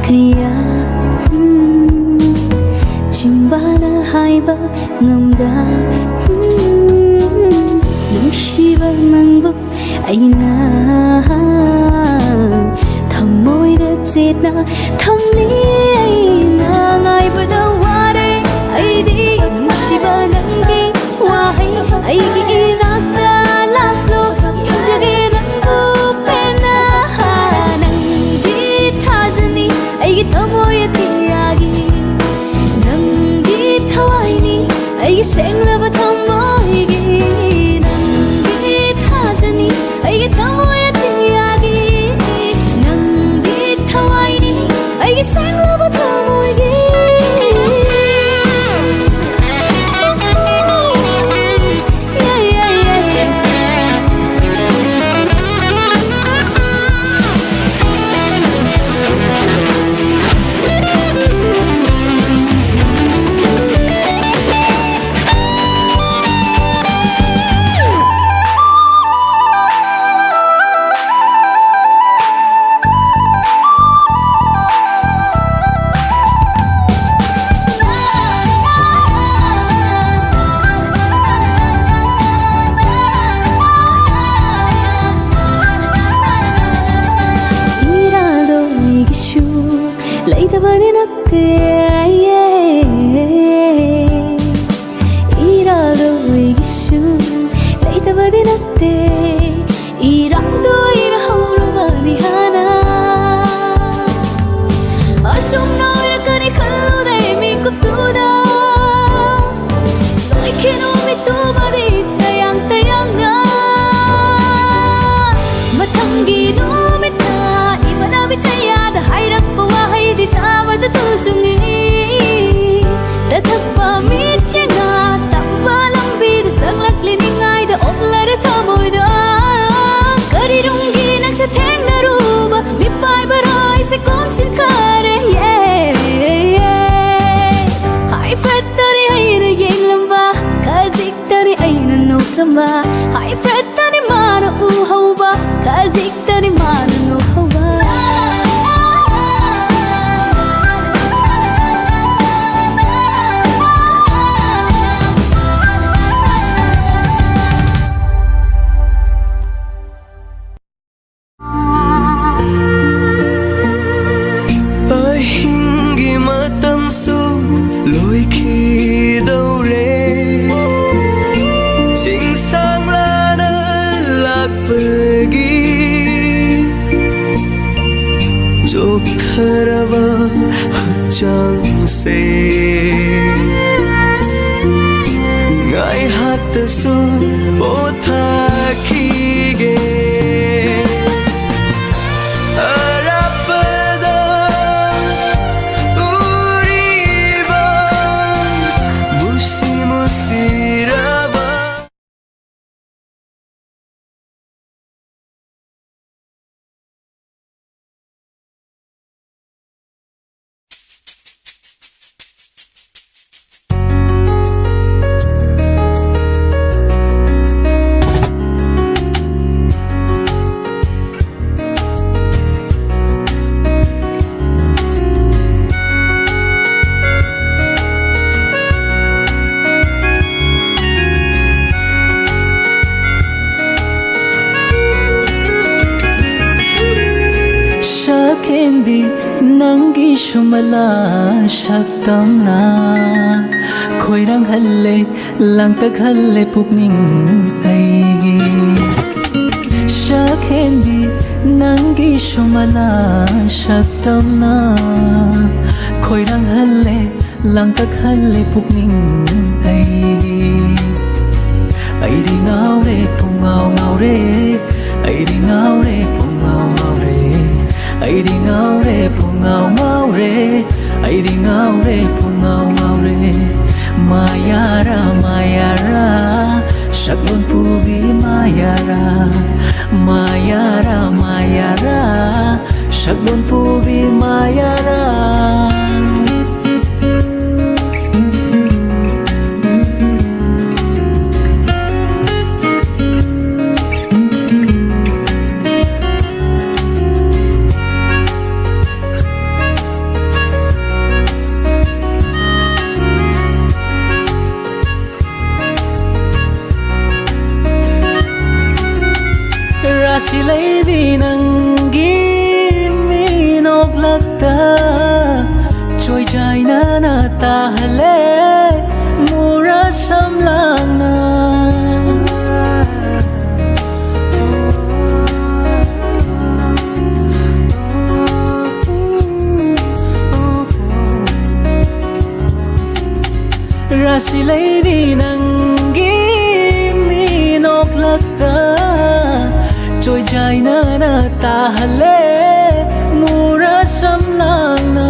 kaya Chimbala haiba ngamda Nungsiba nangbu aina Thamoida chetna thamli aina Ngaibada ware aidi nungsiba nangi wahai aigi inakta laklo Yengjage nangu pena Nangdi thazani aigi thamoya tiyagi Nangdi thawaini aigi senglaba thamoigi Nangdi thazani aigi thamoya tiyagi Nangdi thawaini aigi senglaba thamoigi Leitavani natte irado igishu leitavani natte irando irahuruvani hana asumna irakani kallude mi kuptuda loikeno mitubadi tayang tayanga matangi no mita imanabi kayada hairak di tawad tusungi tathakpa mitjenga tamba lambid sanglak liningai da oplar thamoida karirungi nang sa thengnaruba mipai barai se konsin kare hai fettani aina yenglamba kaziktani aina nokamba hai fettani mana uhauba kaziktani mana nokamba hingi mata ꯍꯟꯊꯔꯕ ꯍꯛꯆꯥꯡꯁꯦ ꯉꯥꯏꯍꯥꯛꯇꯁꯨ ꯄꯣꯊꯥꯈꯤꯒꯦ ꯑꯔꯥꯞꯄꯗ ꯎꯔꯤꯕ ꯃꯨꯁꯤ ꯃꯨꯁꯤꯔꯕ Shakendi nangi shumala shaktamna khoirang halle langtak halle pukning aigi Shakendi nangi shumala shaktamna khoirang halle langtak halle pukning aigi Aidi ngaure pungau ngaure Aidi ngaure pungau ngaure Aidi ngaure pungau ngaure Aidi ngaure pungau ngaure Mayara mayara Shaklon pugi mayara Mayara mayara Shaklon pugi mayara Silay nangi minoglagta Choy jay na natahale Mura samlang na Rasilay nangi minoglagta Choy jay na natahale Mura samlang na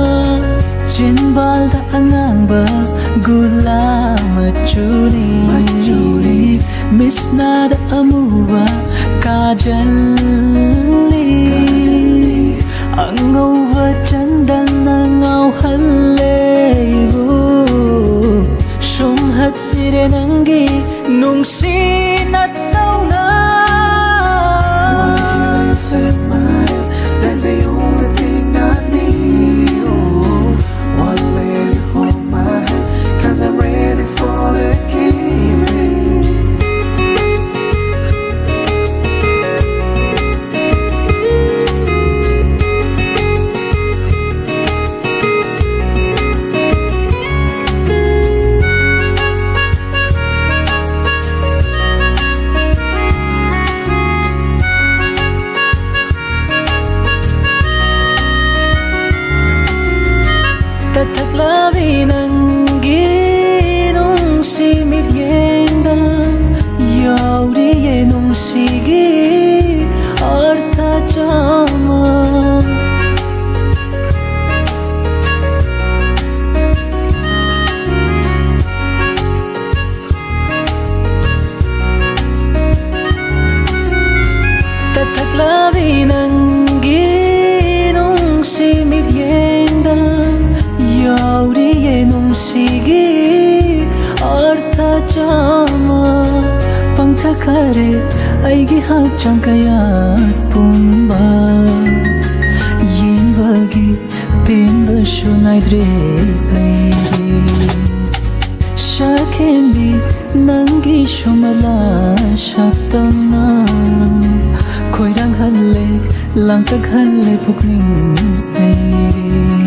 Chinbal da angangba Gula machuri Miss na da amuba Kajali Ang ngauba chandal na ngau halibu Sumhat dire nangi Nung sinataw na That's the only thing I need. Oh, one lady hold my hand, 'cause I'm ready for the king. Tataglabi nangi nung simit yenda Yauri ye nung sigi arta jama Tataglabi nangi nung simit yenda Yauri ye nung sigi arta jama Pangthakare aigi hakchang kayat pumba Yinbagi pimba shunaidre aigi Shakendi nangi shumala shaktamna Khoirang halle langtak halle pukning aigi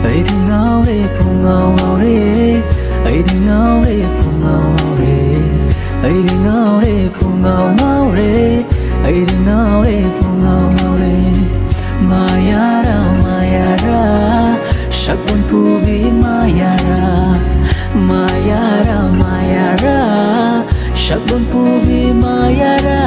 Aidi ngaure pungau ngaure Aidi ngaure pungau ngaure Aidi ngaure pungau ngaure Aidi ngaure pungau ngaure Mayara Mayara Shagbon pubi Mayara Mayara Mayara Shagbon pubi Mayara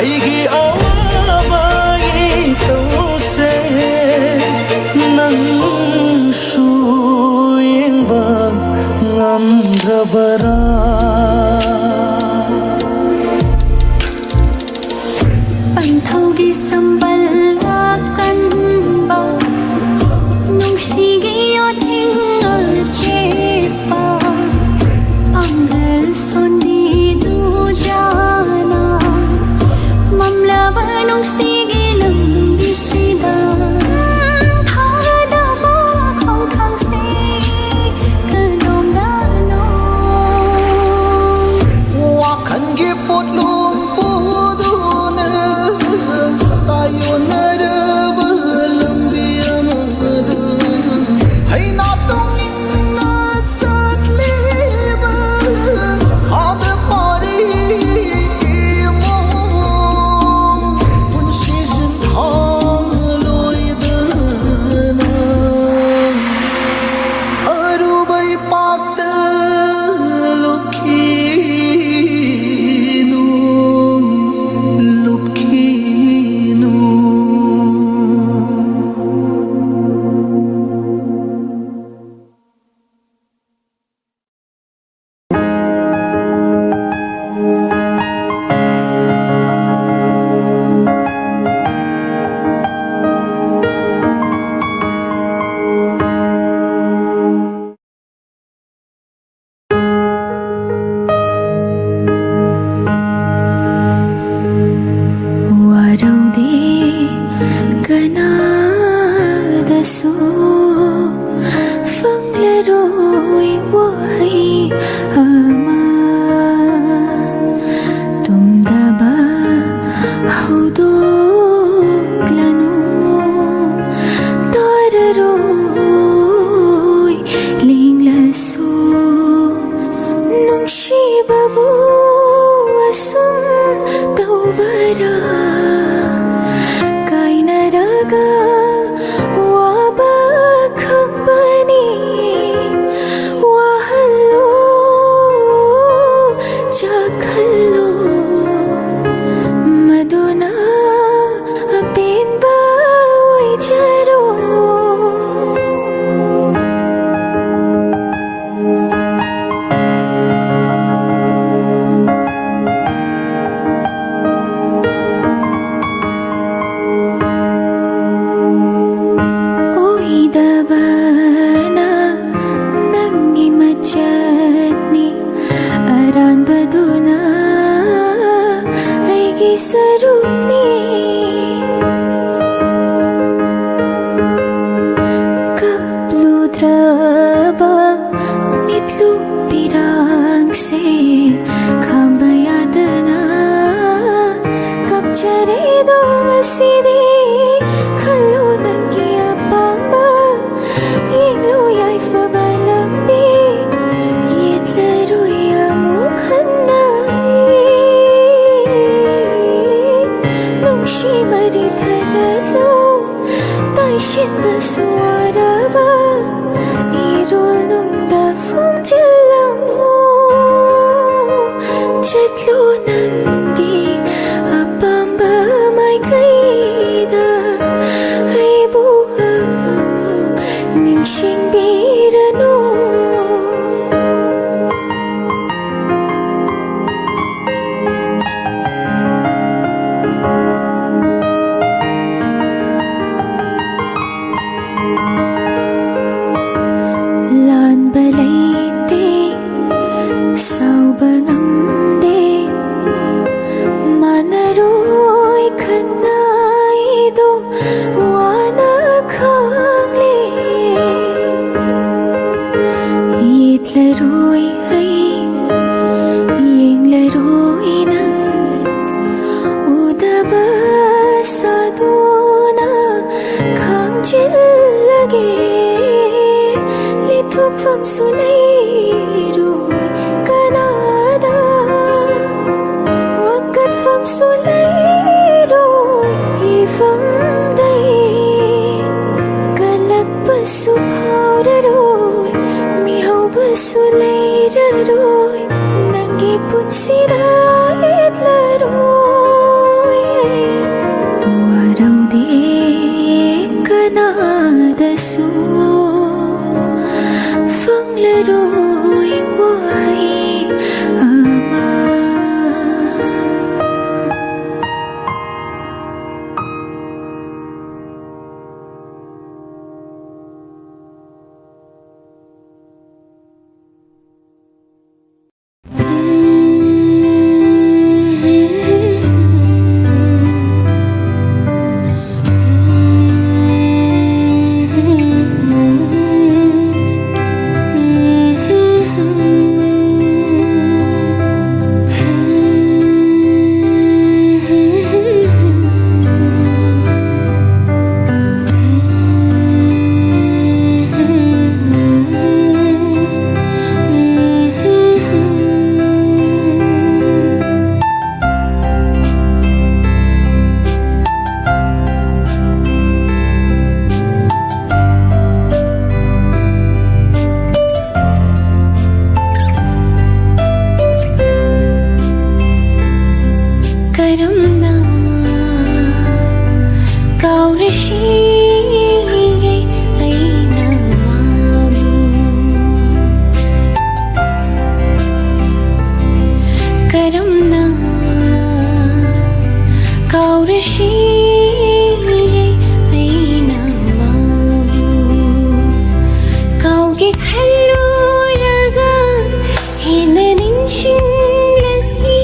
Aigi awa ꯅꯨꯡꯁꯤꯕꯕꯨ ꯑꯁꯨꯝ ꯇꯧꯕꯔꯥ ꯀꯥꯏꯅꯔꯒ ꯋꯥꯕ ꯈꯪꯕꯅꯤ ꯋꯥꯍꯜꯂꯣ ꯆꯥꯛꯍꯜꯂꯣ ꯃꯗꯨꯅ ꯑꯄꯦꯟꯕ ꯑꯣꯏꯖꯔꯣ ꯑꯣꯏꯗꯕꯅ ꯅꯪꯒꯤ ꯃꯆꯠꯅꯤ ꯑꯔꯥꯟꯕꯗꯨꯅ ꯑꯩꯒꯤ ꯁꯔꯨꯛꯅꯤ ꯀꯞꯂꯨꯗ꯭ꯔꯕ ꯃꯤꯠꯂꯨ ꯄꯤꯔꯥꯡꯁꯦ ꯈꯥꯝꯕ ꯌꯥꯗꯅ ꯀꯞꯆꯔꯦꯗꯣ ꯉꯁꯤꯗꯤ ꯈꯜꯂꯨ ꯅꯪꯒꯤ ꯑꯄꯥꯝꯕ ꯌꯦꯡꯂꯨ ꯌꯥꯏꯐꯕ ꯂꯝꯕꯤ ꯌꯦꯠꯂꯔꯣꯏ ꯑꯃꯨꯛ ꯍꯟꯅ ꯅꯨꯡꯁꯤ ꯃꯔꯤ ꯊꯥꯒꯠꯂꯨ ꯇꯥꯏꯁꯤꯟꯕꯁꯨ ꯋꯥꯔꯕ ꯏꯔꯣꯜꯅꯨꯡꯗ ꯐꯨꯝꯖꯤꯜꯂꯝꯃꯨ ꯆꯠꯂꯨ ꯅꯪꯒꯤ ꯑꯄꯥꯝꯕ ꯃꯥꯏꯀꯩꯗ ꯑꯩꯕꯨ ꯑꯃꯨꯛ ꯅꯤꯡꯁꯤꯡꯕꯤꯔꯅꯨ ꯂꯥꯟꯕ ꯂꯩꯇꯦ ꯁꯥꯎꯕ ꯉꯝꯗꯦ ꯃꯥꯟꯅꯔꯣꯏ ꯈꯟꯅꯩꯗꯣ ꯋꯥꯅ ꯈꯪꯂꯦ ꯌꯦꯠꯂꯔꯣꯏ ꯑꯩ ꯌꯦꯡꯂꯔꯣꯏ ꯅꯪ ꯎꯗꯕ ꯁꯥꯗꯨꯅ ꯈꯥꯡꯖꯤꯜꯂꯒꯦ ꯂꯤꯊꯣꯛꯐꯝꯁꯨ ꯂꯩꯔꯣꯏ ꯀꯅꯥꯗ ꯋꯥꯀꯠꯐꯝꯁꯨ ꯂꯩꯔꯣꯏ ꯏꯐꯝꯗꯩ ꯀꯜꯂꯛꯄꯁꯨ ꯐꯥꯎꯔꯔꯣꯏ ꯃꯤꯍꯧꯕꯁꯨ ꯂꯩꯔꯔꯣꯏ ꯅꯪꯒꯤ ꯄꯨꯟꯁꯤꯗ ꯌꯦꯠꯂꯔꯣꯏ ꯋꯥꯔꯧꯗꯦ ꯀꯅꯥꯗꯁꯨ ꯐꯪꯂꯔꯣꯏ ꯋꯥꯍꯩ ꯑꯃ ꯀꯔꯝꯅ ꯀꯥꯎꯔꯁꯤꯒꯦ ꯑꯩꯅ ꯃꯥꯕꯨ ꯀꯔꯝꯅ ꯀꯥꯎꯔꯁꯤꯒꯦ ꯑꯩꯅ ꯃꯥꯕꯨ ꯀꯥꯎꯒꯦ ꯈꯜꯂꯨꯔꯒ ꯍꯦꯟꯅ ꯅꯤꯡꯁꯤꯡꯂꯛꯏ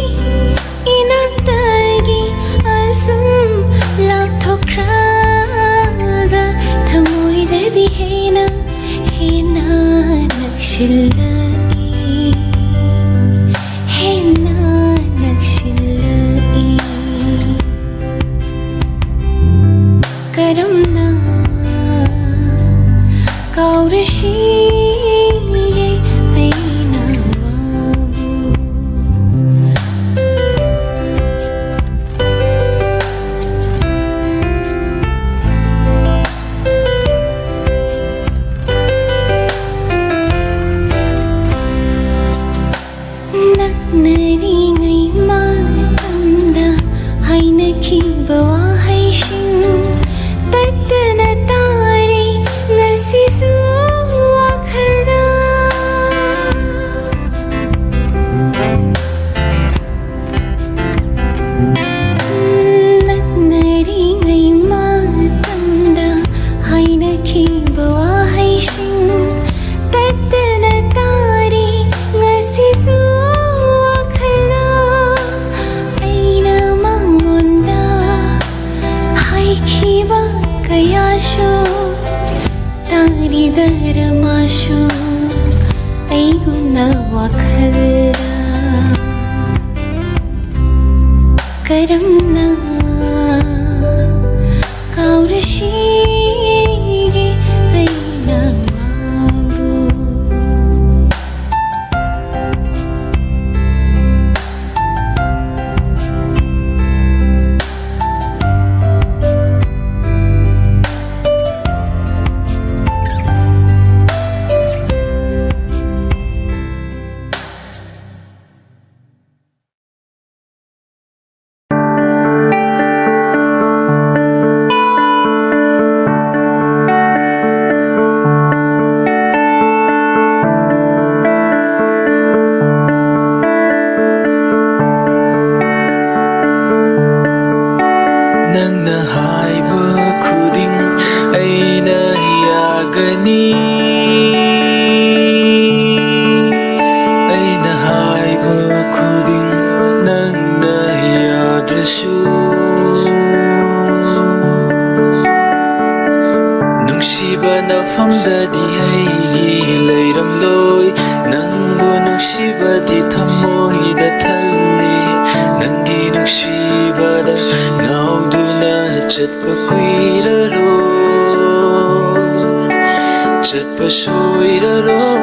이나따기 알숨 락토크라가 ꯊꯃꯣꯏꯗꯗꯤ ꯍꯦꯟꯅ ꯅꯛꯁꯤꯜꯂꯛꯏ ꯀꯔꯝꯅ ꯀꯥꯎꯔꯁꯤꯒꯦ ꯑꯩꯅ ꯃꯥꯕꯨ ꯍꯥꯏꯅꯈꯤꯕ ꯋꯥꯍꯩꯁꯤꯡ ꯇꯠꯇꯅ ꯇꯥꯔꯦ ꯉꯁꯤꯁꯨ ꯋꯥꯈꯜꯗ ꯅꯛꯅꯔꯤꯉꯩ ꯃꯇꯝꯗ ꯍꯥꯏꯅꯈꯤꯕ ꯋꯥꯍꯩꯁꯤꯡ ꯇꯠꯇꯅ ꯇꯥꯔꯦ ꯉꯁꯤꯁꯨ ꯋꯥꯈꯜꯗ ꯑꯩꯅ ꯃꯉꯣꯟꯗ ꯍꯥꯏꯈꯤꯕ ꯀꯌꯥꯁꯨ ꯇꯥꯔꯤꯗꯔ ꯃꯥꯁꯨ ꯑꯩꯒꯨꯝꯅ ꯋꯥꯈꯜꯗ ꯀꯔꯝꯅ ꯀꯥꯎꯔꯁꯤꯒꯦ ꯑꯩꯅ ꯃꯥꯕꯨ ꯅꯪꯅ ꯍꯥꯏꯕ ꯈꯨꯗꯤꯡ ꯑꯩꯅ ꯌꯥꯒꯅꯤ ꯑꯩꯅ ꯍꯥꯏꯕ ꯈꯨꯗꯤꯡ ꯅꯪꯅ ꯌꯥꯗ꯭ꯔꯁꯨ ꯅꯨꯡꯁꯤꯕ ꯅꯐꯝꯗꯗꯤ ꯑꯩꯒꯤ ꯂꯩꯔꯝꯂꯣꯏ ꯅꯪꯕꯨ ꯅꯨꯡꯁꯤꯕꯗꯤ ꯊꯃꯣꯏꯗ ꯊꯜꯂꯤ ꯅꯪꯒꯤ ꯅꯨꯡꯁꯤꯕꯗ ꯉꯥꯎꯗꯨꯅ ꯆꯠꯄ ꯀꯨꯏꯔꯔꯣꯏ ꯆꯠꯄ ꯁꯣꯏꯔꯔꯣꯏ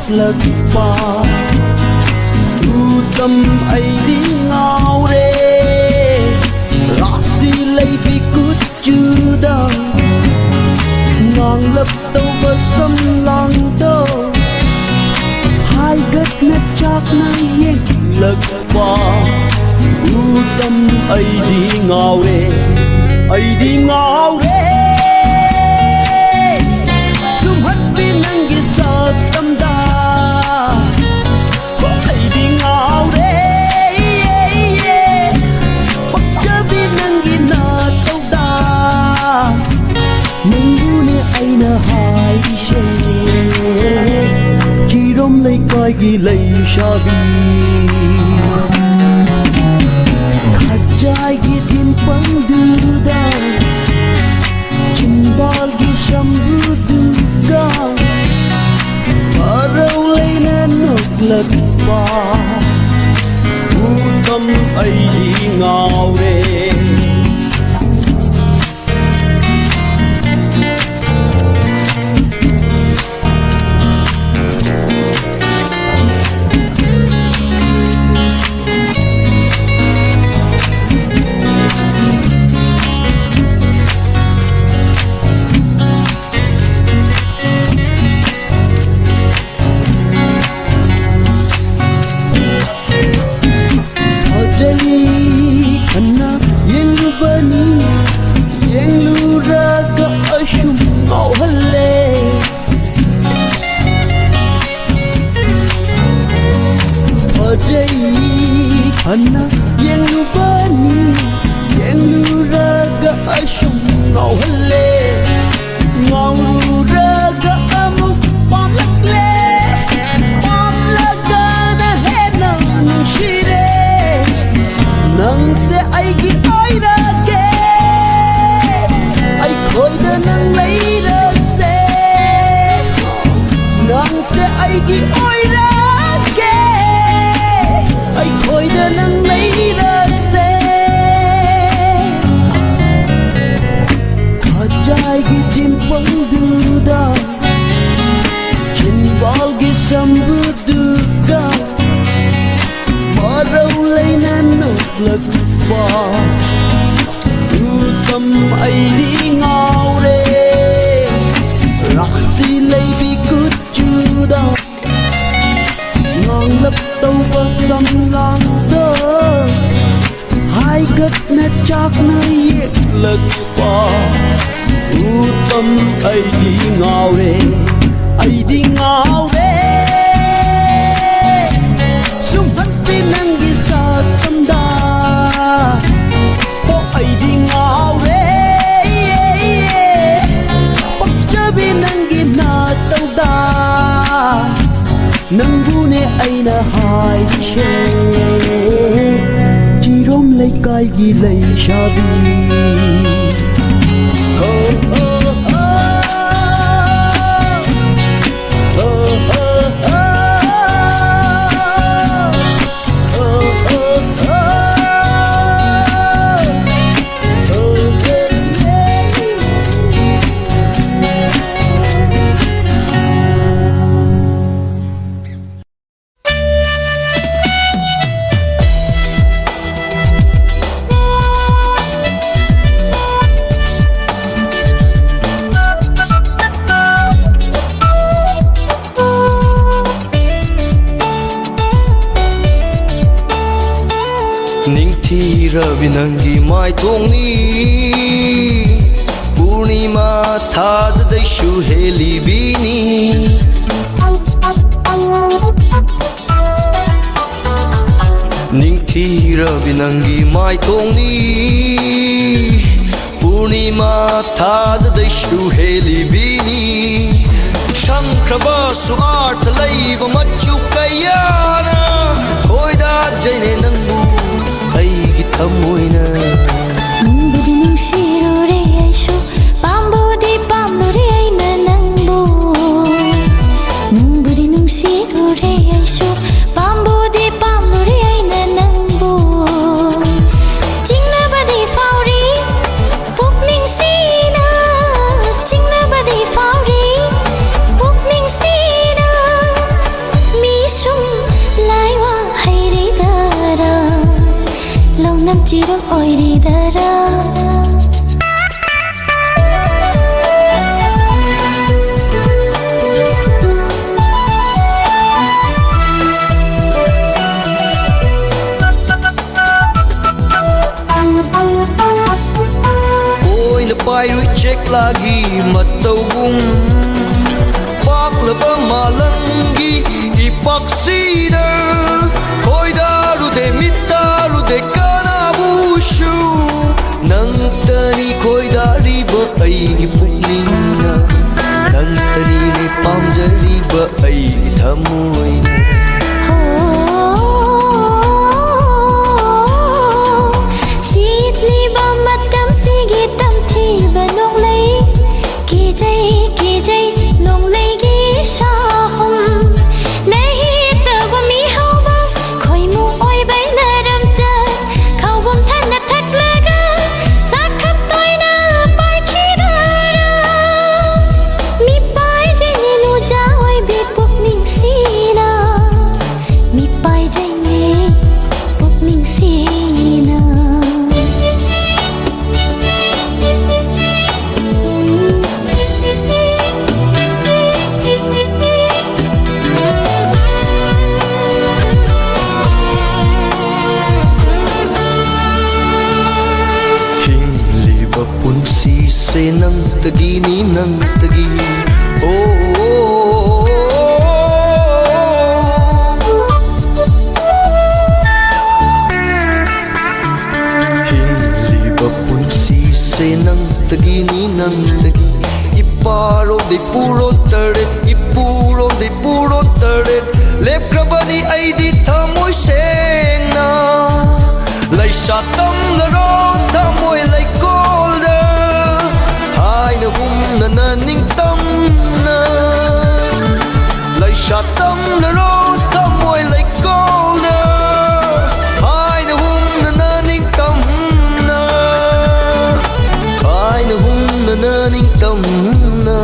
ꯅꯣꯛꯂꯛꯄ ꯎꯇꯝ ꯑꯩꯗꯤ ꯉꯥꯎꯔꯦ ꯔꯥꯁꯤ ꯂꯩꯕꯤ ꯀꯨꯆꯨꯗ ꯉꯥꯡꯂꯞ ꯇꯧꯕ ꯁꯝꯂꯥꯡꯗꯣ ꯍꯥꯏꯒꯠꯅ ꯆꯥꯛꯅ ꯌꯦꯡꯂꯛꯄ ꯎꯇꯝ ꯑꯩꯗꯤ ꯉꯥꯎꯔꯦ ꯑꯩꯗꯤ ꯉꯥꯎꯔꯦ ꯁꯨꯝꯍꯠꯄꯤ ꯅꯪꯒꯤ ꯁꯛꯇꯝꯗ ꯑꯩꯗꯤ ꯉꯥꯎꯔꯦ ꯄꯛꯆꯕꯤ ꯅꯪꯒꯤ ꯅꯇꯧꯗ ꯅꯪꯕꯨꯅꯦ ꯑꯩꯅ ꯍꯥꯏꯔꯤꯁꯦ ꯆꯤꯔꯣꯝ ꯂꯩꯀꯥꯏꯒꯤ ꯂꯩꯁꯥꯕꯤ ꯈꯖꯥꯏꯒꯤ ꯇꯤꯟꯐꯝꯗꯨꯗ ꯆꯤꯟꯕꯥꯜꯒꯤ ꯁꯝꯕꯨꯗꯨꯒ ꯍꯔꯥꯎ ꯂꯩꯅ ꯅꯣꯛꯂꯛꯄ ꯎꯇꯝ ꯑꯩꯗꯤ ꯉꯥꯎꯔꯦ Hana yelubani yeluraga ashum ngauhale ngauraga amuk pamlakle pamlagana hena nushire nang se aigi oirage ai khoida nang leira se nang se aigi oirage ai khoida nang leira se khajai gi timpangduda chinbal gi sambuduga marau leina noklakpa utam aidi ngaure raksi leibi kuchuda nganglap tauba samlangda haigatna chakna yeklakpa utam aidi ngaure sumhanpi nangi sasamda o aidi ngaure pakchabi nangi natauda nangune aina haishe chirom laikai gi leishabi Rabi nangi mai thongni Purnima thad dai shu heli bini Ningthi rabi nangi mai thongni Purnima thad dai shu heli bini Shankraba su arth laiba machu kayana Hoida jaine nangu Thamoina Nungbudu nungsirure aishu Pambudi pamlure aina nangbu Nungbudu nungsirure aishu Pambudi pamlure aina nangbu Jingnabadi fauri Pukning sina Jingnabadi fauri Pukning sina चिरम ओइरिदरा Pairui check lagi matawung Paklaba malangi ipaksida Koidaru de mitaru de kanabushu Nangtani koidariba aigi puklinga Nangtani ne pamjariba aigi thamoina Se nang tagi ni nang tagi Hinliba punsi se nang tagi ni nang tagi Iparo de puro taret ipuro de puro taret Lepkrabani ay di thamoy sengna Lai satam na ron thamoy lai golda Hai na hum na naning tam na Lai satam na ron thamoy lai golda Hai na hum na naning tam na Hai na hum na naning tam na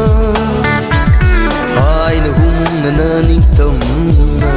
Hai na hum na naning tam na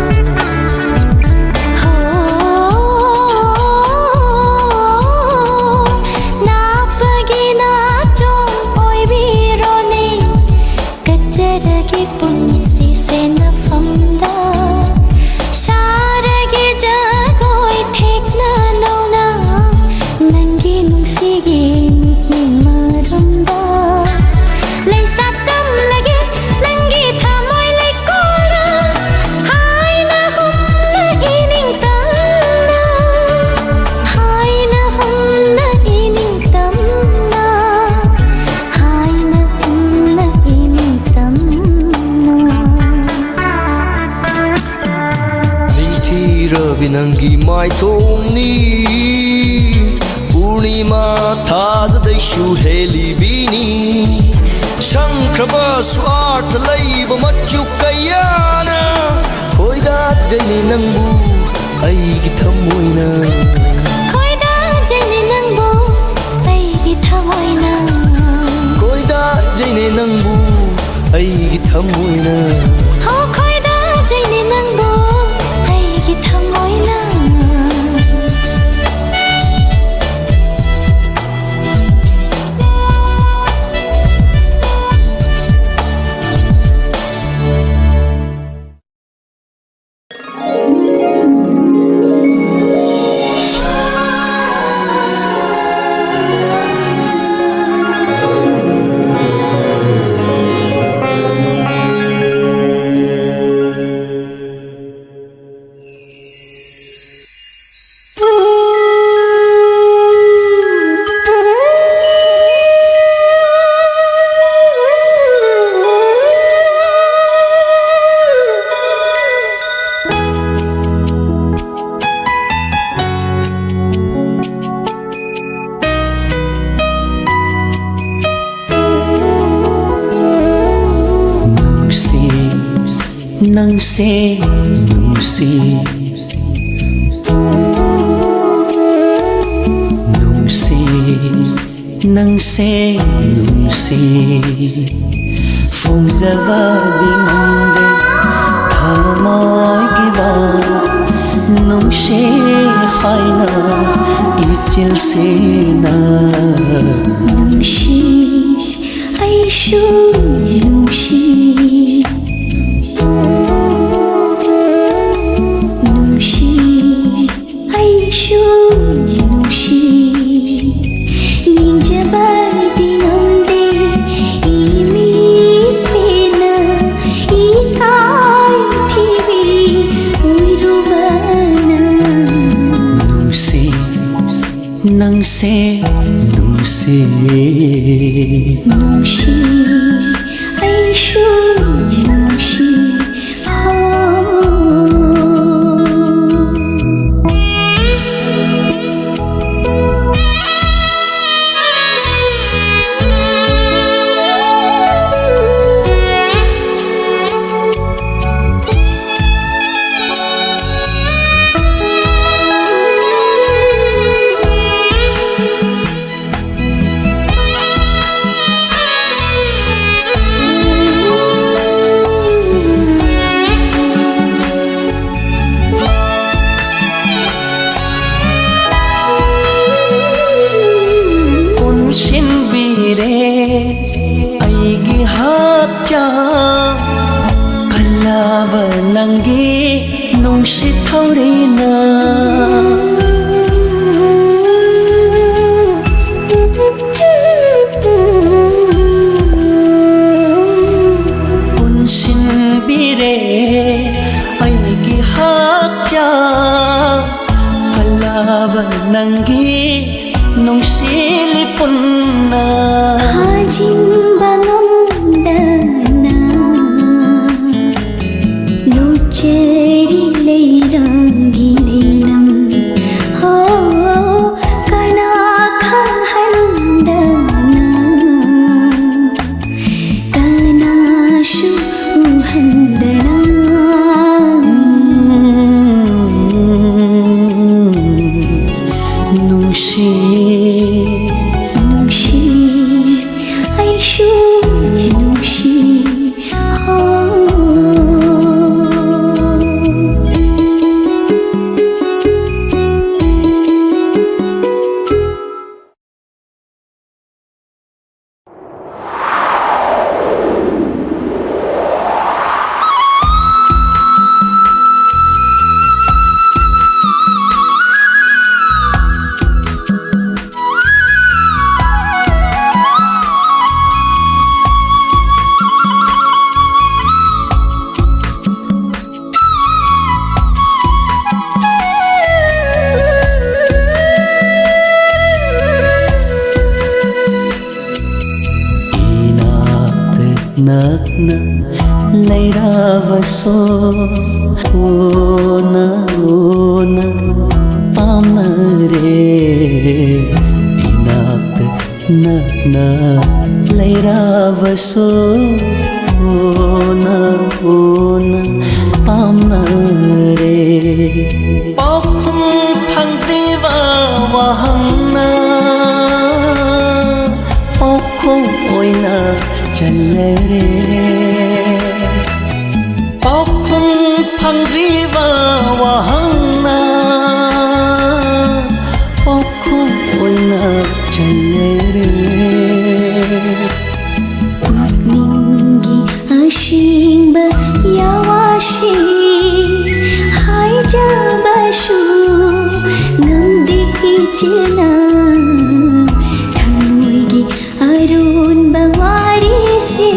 Binangi mai thong ni Purnima thaz dai shu heli bini Shankraba suart laiba machu kayana Koida jaini nangbu ai gi thamoina Koida jaini nangbu ai gi thamoina Koida jaini nangbu ai gi thamoina Ho koida jaini nangbu nang se nung si nung si nang se nung si phong giờ va ding de tha mai ki va nung se hai na ichilsina Nungshi aishu nungshi Nungshi aishu nungshi Linjabadi nande imitena ikai thibi uirubana nungsi nangse nungsi Nungshi aishu nungshi Shinbire aigi hapcha kalaba nangi nungshi thaurina Shinbire aigi hapcha kalaba nangi nungshili punna Hajimbangamdana Lucheri leirangi leilam Ho kana khahandana Kana shuhandana Nungshi Nungshi aishu nungshi nakna leiravaso ona ona pamare inakta nakna leiravaso ona ona pamare pokhum phangriva wahangna pokhum oina chalre pokhum phangriva wahangna pokhum oina chalre Putningi ashimba yawashi haijabashu ngamdi ichina Thanuigi arun bawari se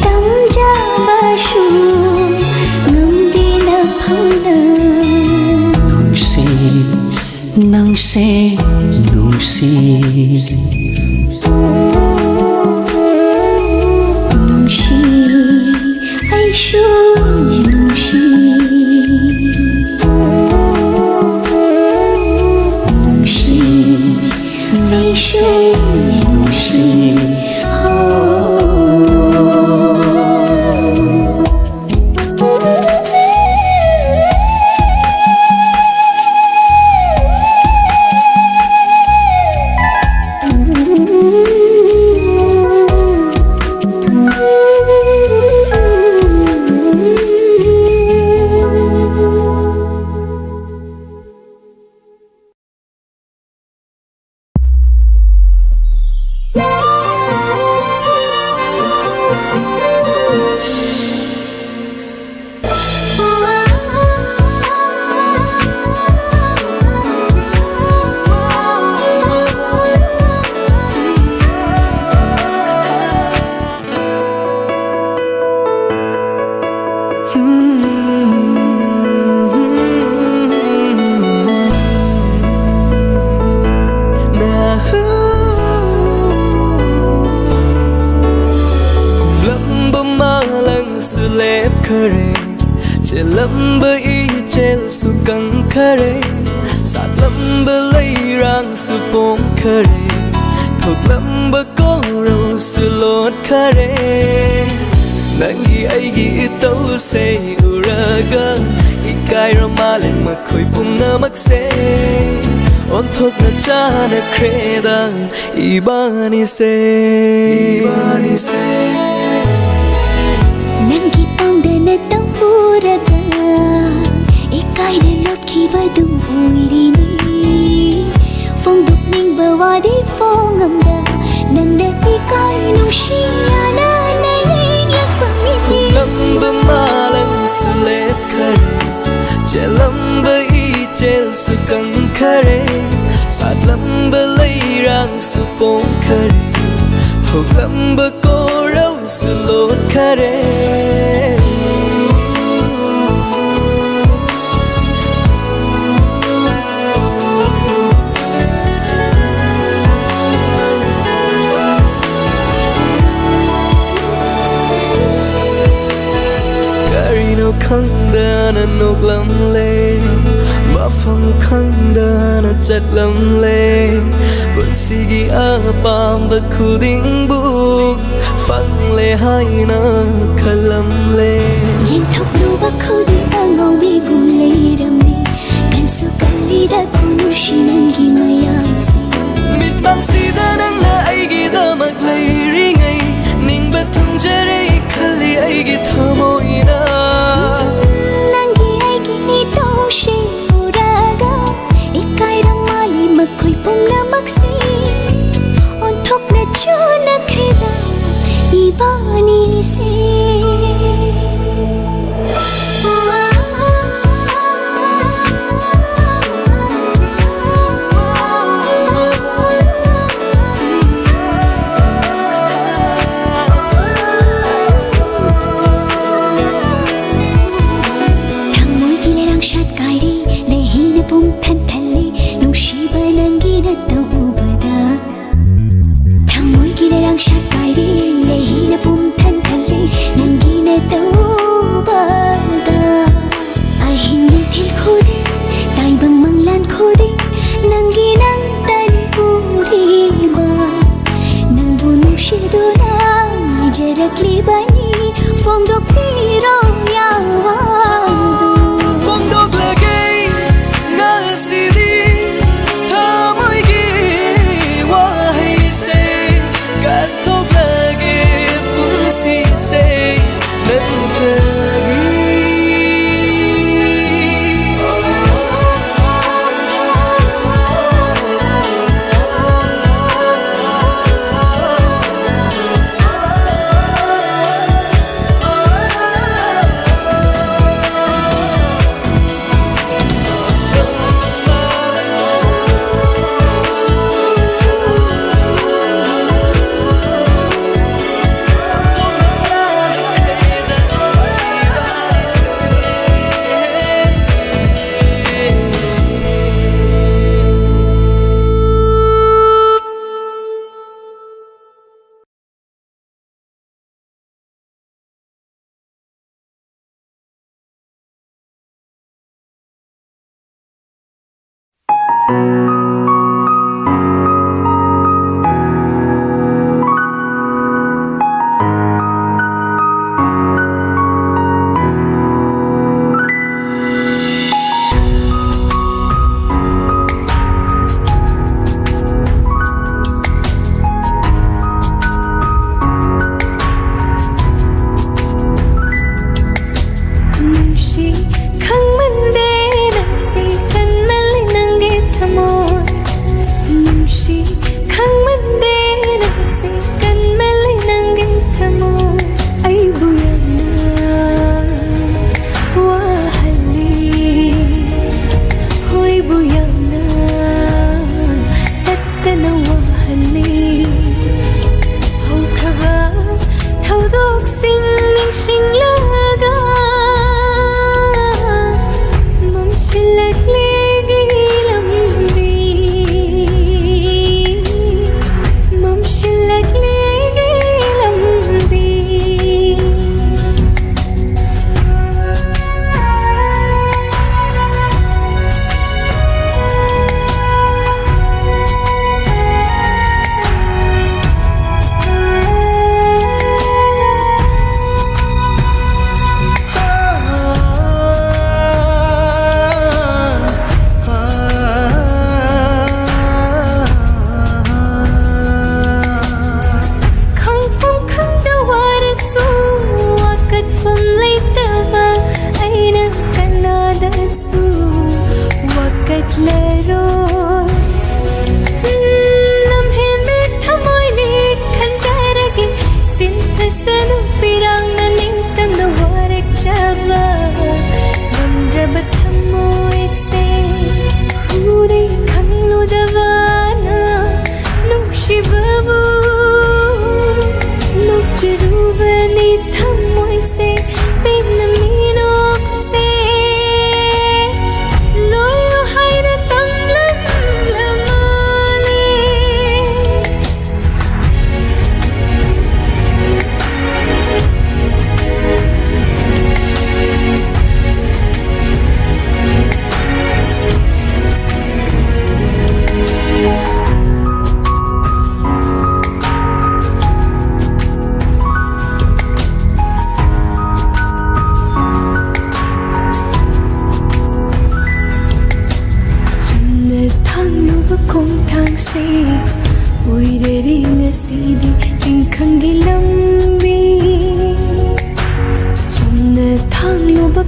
tamjabashu ngamdi na phangna nungsi nangse nungsi Nungshi aishu nungshi lep khare che lamba I chel su kang khare sat lamba lay rang su pom khare thok lamba ko ro su lot khare nangi aigi tau se uraga ikai ramale makhoi pumna makse on thok na chana kreda ibani se nangi pangde na tang puraga ikai de lot ki badum uirini phong duk ning bawadi phong amda nande ikai nung shiana na yin yak pamiti lamba malang su lep khare che lamba I chel su kang khare sat lamba lay rang su pom khare thok lamba ko rau su lot khare khang da na nok lam le ma pham khang da na chat lam le bun si gi a pam ba khu ding bu phang le hai na khalam le yin thok lu ba khu di a ngau bi kum le ram ni kan su kan li da kun shi nang gi maya si mit bang si da nang na ai gi da mak le ri ngai ning ba thum jare khali ai gi thamoi na she uraga ikai ramali makhoi pumna maksi on thok na chuna khida ibani se Jarakli bani phong dok piro yawa phong dok lage na sidi thamoi gi wa hai se kan thok lage pun si se nan khang man de na si kan mal nange thamo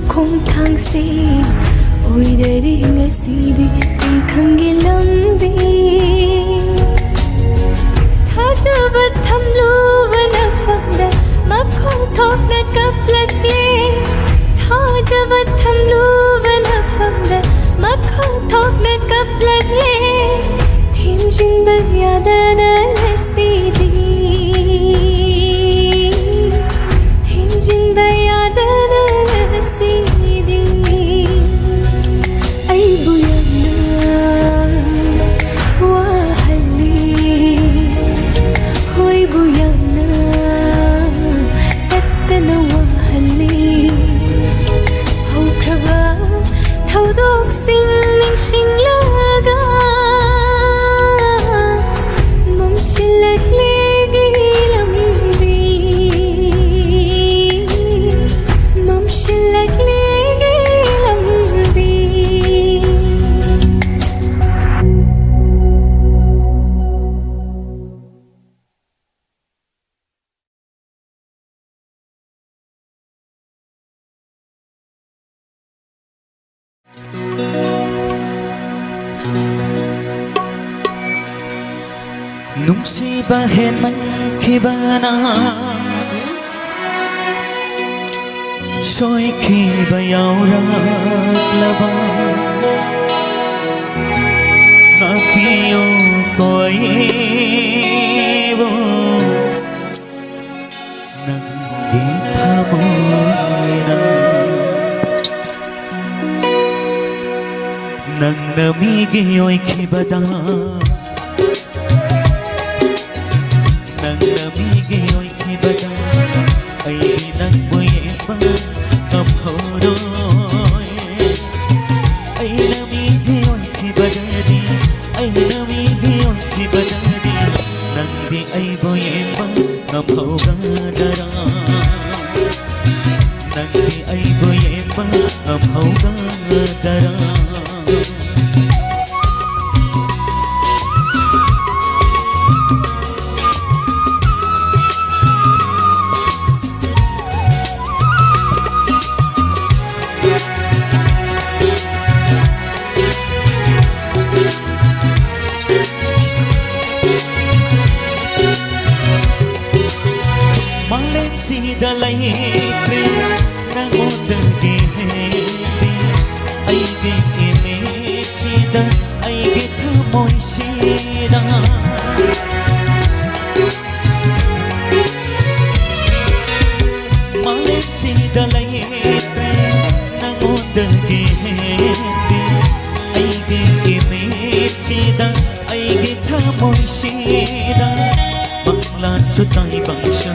khom thang se oi de ri nga si di ting khang gi lambi tha chu ba tham lu ba na phak da ma khom thok na kap lak le tha chu ba tham lu ba na phak da ma khom thok na kap lak le thim jin ba ya da na si di thim jin ba ya da na si di ai bu ya na wa hali hoi bu ya na tat na wa hali ho kraba thau dok sing ning sing laga mom silak le gi lambi mom silak le gi lambi Nungsiba hen man kibana Soy kiba yaurak laba Napiyo koy ibo Nang di thamoy na Nang namigiyo'y kibada Nang namigiyo'y kibada ay di nagbuiba kapharoy ay namigiyo'y kibada di ay namigiyo'y kibada di nang di ay buiba kaphagadara nang di ay buiba kaphagadara dalay pre nang utang dihebi ay di imisida ay gitamoy sida malit si dalay pre nang utang dihebi ay di imisida ay gitamoy sida manglatso tayo bang siya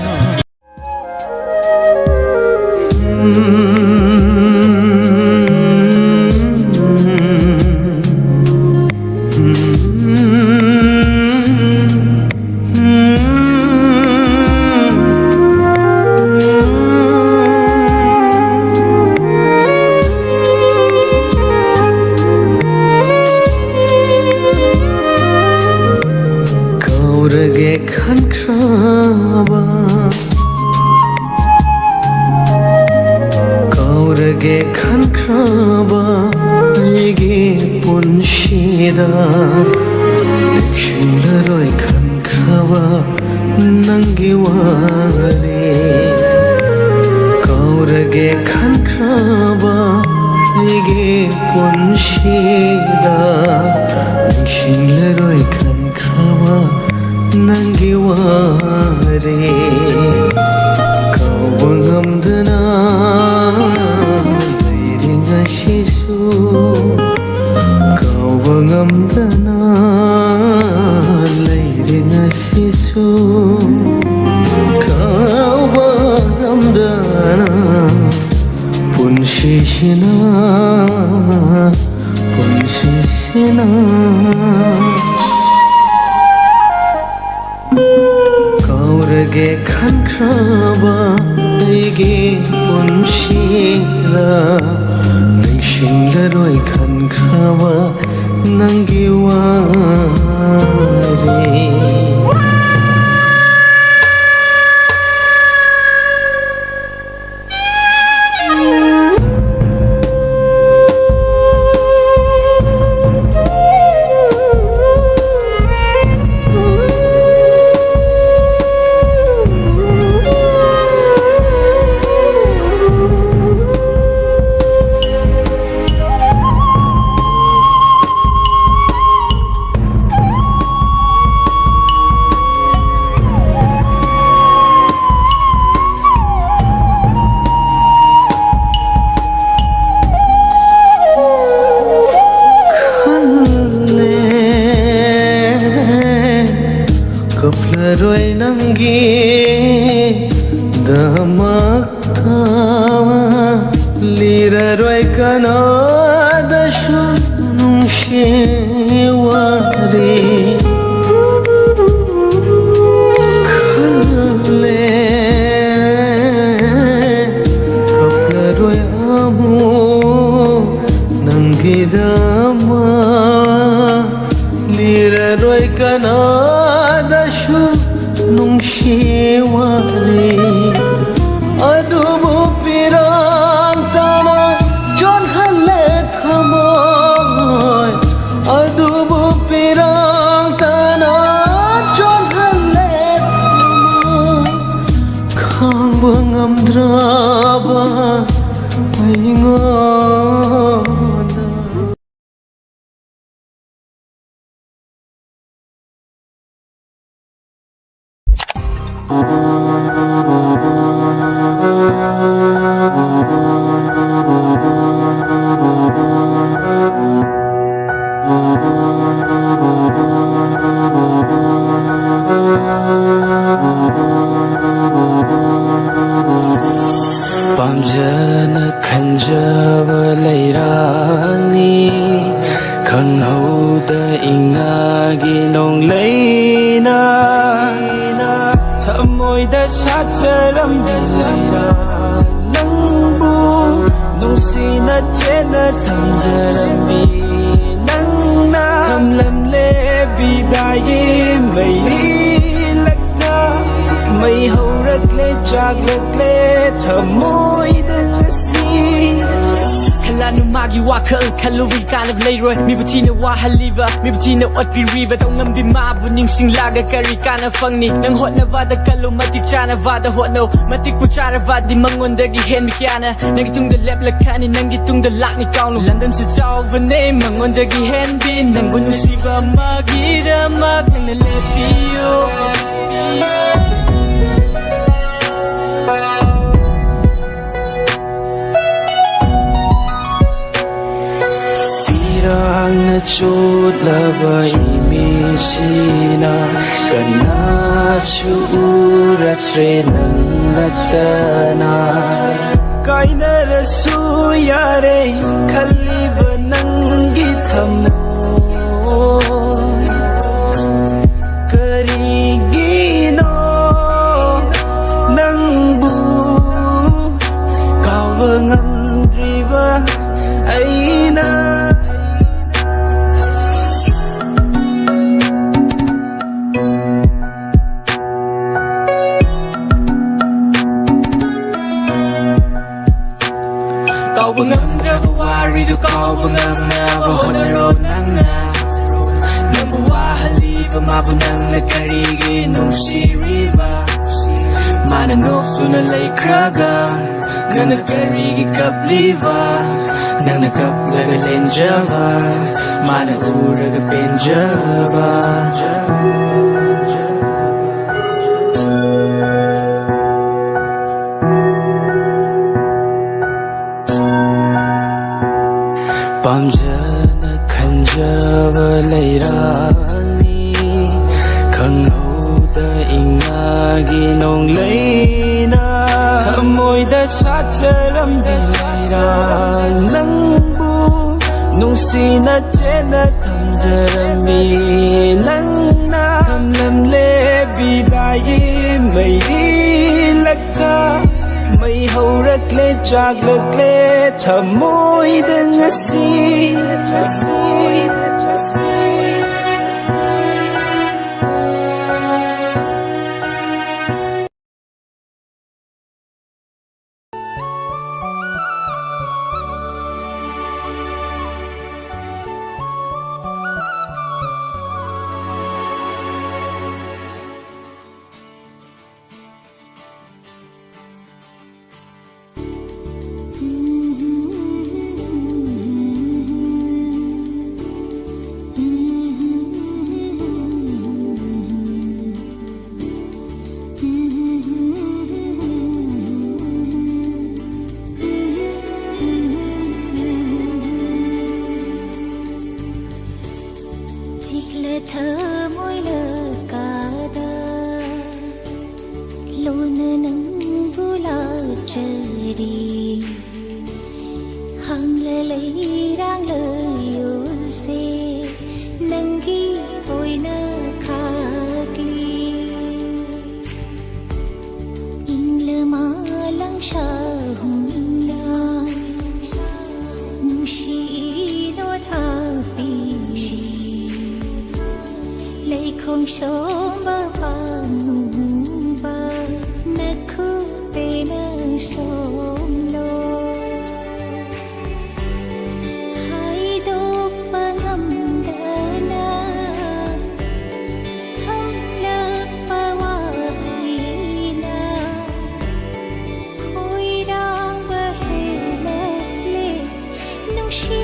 Kaurage khankraba Kaurage khankraba Ayge punshida Shinglaroi khankraba Nangi wale Kaurage khankraba Ayge punshida Shinglaroi khankraba Nangi ware Kauba ngamdana Leiringa shisu Kauba ngamdana Leiringa shisu Kauba ngamdana Punshishina Punshishina Kaurage khankraba Ayge punshida Ningshinglaroi khankraba Nangi ware ꯅꯪꯒꯤ ꯗꯃꯛꯇ ꯂꯤꯔꯔꯣꯏ ꯀꯅꯥꯗꯁꯨ ꯅꯨꯡꯁꯤ ꯋꯥꯔꯤ ꯈꯜꯂꯦ ꯀꯞꯂꯔꯣꯏ ꯑꯃꯨꯛ ꯅꯪꯒꯤꯗꯃꯛ ꯂꯤꯔꯔꯣꯏ ꯀꯅꯥꯗꯁꯨ ꯅꯨꯡꯁꯤ ꯋꯥꯔꯤ ꯑꯗꯨꯕꯨ ꯄꯤꯔꯥꯡꯇꯅ ꯆꯣꯟꯍꯜꯂꯦ ꯊꯃꯣꯏ ꯑꯗꯨꯕꯨ ꯄꯤꯔꯥꯡꯇꯅ ꯆꯣꯟꯍꯜꯂꯦ ꯊꯃꯣꯏ ꯈꯥꯡꯕ ꯉꯝꯗ꯭ꯔꯕ ꯑꯩꯉꯣꯟꯗ ꯄꯥꯝꯖꯅ ꯈꯟꯖꯕ ꯂꯩꯔꯥꯡꯅꯤ ꯈꯪꯍꯧꯗ ꯏꯉꯥꯒꯤ ꯅꯣꯡꯂꯩꯅ ꯊꯃꯣꯏꯗ ꯁꯥꯠꯆꯔꯝꯕꯁꯤꯔ ꯅꯪꯕꯨ ꯅꯨꯡꯁꯤꯅ ꯆꯦꯟꯅ ꯊꯝꯖꯔꯝꯃꯤ ꯅꯪꯅ ꯊꯝꯂꯝꯂꯦ ꯕꯤꯗꯥꯏꯒꯤ ꯃꯩꯂꯛꯇ ꯃꯩ ꯍꯧꯔꯛꯂꯦ ꯆꯥꯛꯂꯛꯂꯦ ꯊꯃꯣꯏꯗ ꯉꯁꯤ ꯈꯜꯂꯥꯅꯨ ꯃꯥꯒꯤ ꯋꯥꯈꯜ ꯈꯜꯂꯨꯏ ꯀꯥꯟꯅꯕ ꯂꯩꯔꯣꯏ ꯃꯤꯕꯨ ꯊꯤꯅ ꯋꯥꯍꯜꯂꯤꯕ ꯃꯤꯕꯨ ꯊꯤꯅ ꯑꯣꯠꯄꯤꯔꯤꯕ ꯇꯧꯉꯝꯕꯤ ꯃꯥꯕꯨ ꯅꯤꯡꯁꯤꯡꯂꯒ ꯀꯔꯤ ꯀꯥꯟꯅ ꯐꯪꯅꯤ ꯅꯪ ꯍꯣꯠꯅꯕꯗ ꯀꯜꯂꯨ ꯃꯇꯤꯛ ꯆꯥꯅꯕꯗ ꯍꯣꯠꯅꯧ ꯃꯇꯤꯛꯄꯨ ꯆꯥꯔꯕꯗꯤ ꯃꯉꯣꯟꯗꯒꯤ ꯍꯦꯟꯕ ꯀꯌꯥꯅ ꯅꯪꯒꯤ ꯇꯨꯡꯗ ꯂꯦꯞꯂꯛꯀꯅꯤ ꯅꯪꯒꯤ ꯇꯨꯡꯗ ꯂꯥꯛꯅꯤ ꯀꯥꯎꯅꯨ ꯂꯝꯗꯝꯁꯨ ꯆꯥꯎꯕꯅꯦ ꯃꯉꯣꯟꯗꯒꯤ ꯍꯦꯟꯕꯤ ꯅꯪꯕꯨ ꯅꯨꯡꯁꯤꯕ ꯑꯃꯒꯤꯗꯃꯛ ꯅꯪꯅ ꯂꯦꯞꯄꯤꯌꯨ ꯄꯤꯔꯥꯡꯅ ꯆꯣꯠꯂꯕ ꯏꯃꯤꯠꯁꯤꯅ ꯀꯅꯥꯁꯨ ꯎꯔꯛꯇ꯭ꯔꯦ ꯅꯪ ꯅꯠꯇꯅ ꯀꯥꯏꯅꯔꯁꯨ ꯌꯥꯔꯦ ꯈꯜꯂꯤꯕ ꯅꯪꯒꯤ ꯊꯃꯣꯏ ꯀꯔꯤꯒꯤꯅꯣ ꯅꯪꯕꯨ ꯀꯥꯎꯕ ꯉꯝꯗ꯭ꯔꯤꯕ ꯑꯩꯅ ꯀꯥꯎꯕ ꯉꯝꯗ꯭ꯔꯕ ꯋꯥꯔꯤꯗꯨ ꯀꯥꯎꯕ ꯉꯝꯅꯕ ꯍꯣꯠꯅꯔꯣ ꯅꯪꯅ ꯅꯪꯕꯨ ꯋꯥꯍꯜꯂꯤꯕ ꯃꯥꯕꯨ ꯅꯪꯅ ꯀꯔꯤꯒꯤ ꯅꯨꯡꯁꯤꯔꯤꯕ ꯃꯥꯅ ꯅꯣꯛꯇꯨꯅ ꯂꯩꯈ꯭ꯔꯒ ꯅꯪꯅ ꯀꯔꯤꯒꯤ ꯀꯞꯂꯤꯕ ꯅꯪꯅ ꯀꯞꯂꯒ ꯂꯦꯟꯖꯕ ꯃꯥꯅ ꯎꯔꯒ ꯄꯦꯟꯖꯕ ꯄꯥꯝꯖꯅ ꯈꯟꯖꯕ ꯂꯩꯔꯥꯡꯅꯤ ꯈꯪꯍꯧꯗ ꯏꯉꯥꯒꯤ ꯅꯣꯡꯂꯩꯅ ꯊꯃꯣꯏꯗ ꯁꯥꯠꯆꯔꯝꯕꯁꯤꯔ ꯅꯪꯕꯨ ꯅꯨꯡꯁꯤꯅ ꯆꯦꯟꯅ ꯊꯝꯖꯔꯝꯃꯤ ꯅꯪꯅ ꯊꯝꯂꯝꯂꯦ ꯕꯤꯗꯥꯏꯒꯤ ꯃꯩꯂꯛꯇ ꯃꯩ ꯍꯧꯔꯛꯂꯦ ꯆꯥꯛꯂꯛꯂꯦ ꯊꯃꯣꯏꯗ ꯉꯁꯤ shomba panuba nakhu pena somlo hai do pangam dana thamla pawina khoirang bahele le nungshi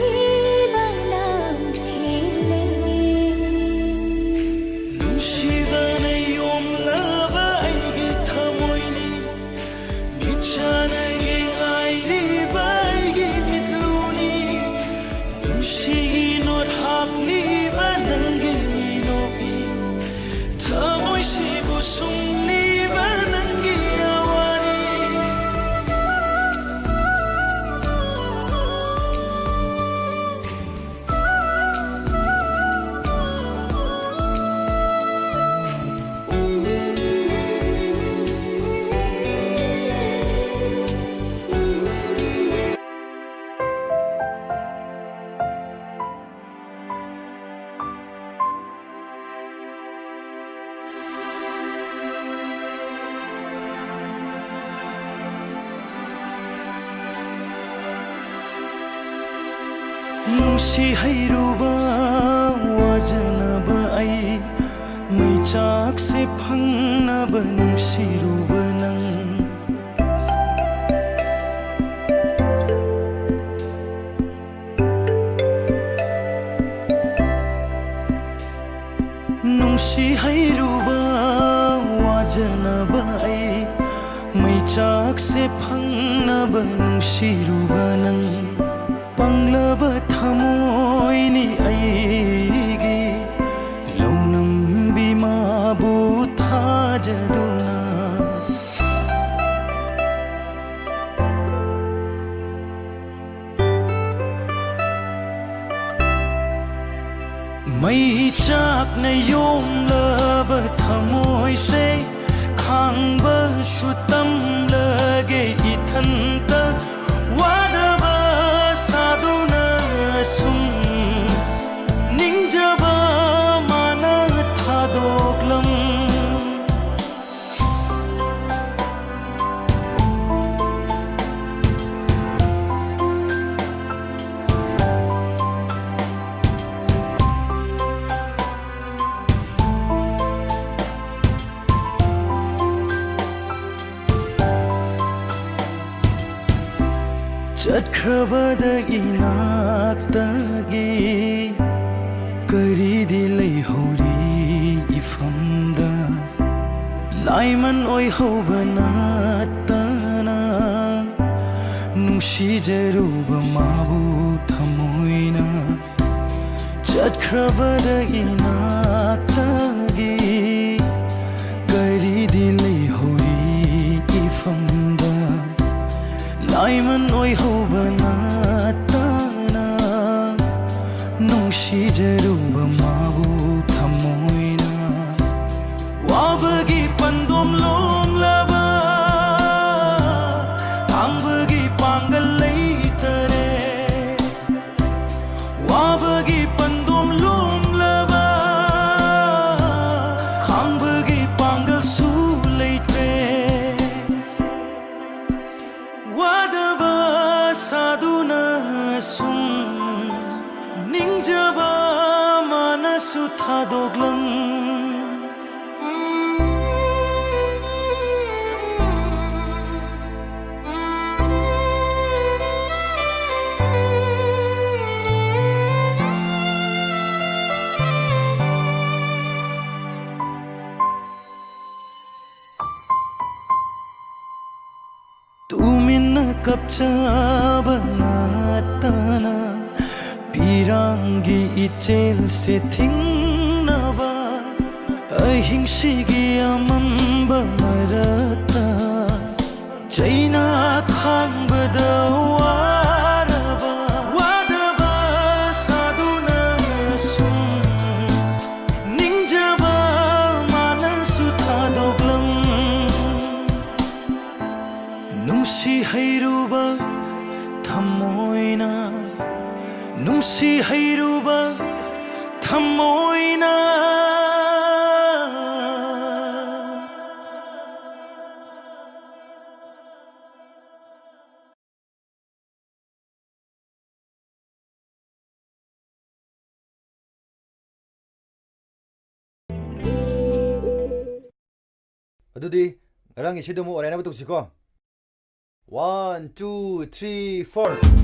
नुंसी हैरुबा वाजनबा आई मैचाक से फंगनब नुंसीरुबा नंग नुंसी हैरुबा वाजनबा आई मैचाक से फंगनब नुंसीरुबा नंग पंगलब थमोइनी आईगी लौनम बिमाबु थाजदुना मै चाक न योमलब थमोइ से खांब सुतम लगे इथंत वादबा साधुना सुम निंजबा माना थादोगलम चटखबदा इनाक्तगी करीदी लैहौरी इफमदा लाइमन ओइहौबनातना नुंसिजरुब माबु थमोइना चटखबदा इनाक्तगी करीदी लैहौरी इफमदा लाइमन ओइहौबनातना नुंसिजरुब माबु थमोइना वाबगी पंदोम लोमलबा आंबगी पांगल लैतरे वाबगी पंदोम लोमलबा खांबगी पांगल सु लैतरे वादबा साधुना सुम निंजबा मानसु थादोगलम kapchabanaatana pirangi ichel se thingnaba ahingsigi amamba marata chaina khangbada waraba wadaba saduna sum ningjaba manasu thadoglam nungsi hairuba thamoina nungsi hairuba thamoina ꯑꯗꯨꯗꯤ ꯉꯔꯥꯡꯒꯤ ꯏꯁꯩꯗꯨ ꯑꯃꯨꯛ ꯑꯣꯔꯥꯏꯅꯕ ꯇꯧꯁꯤꯀꯣ 1 2 3 4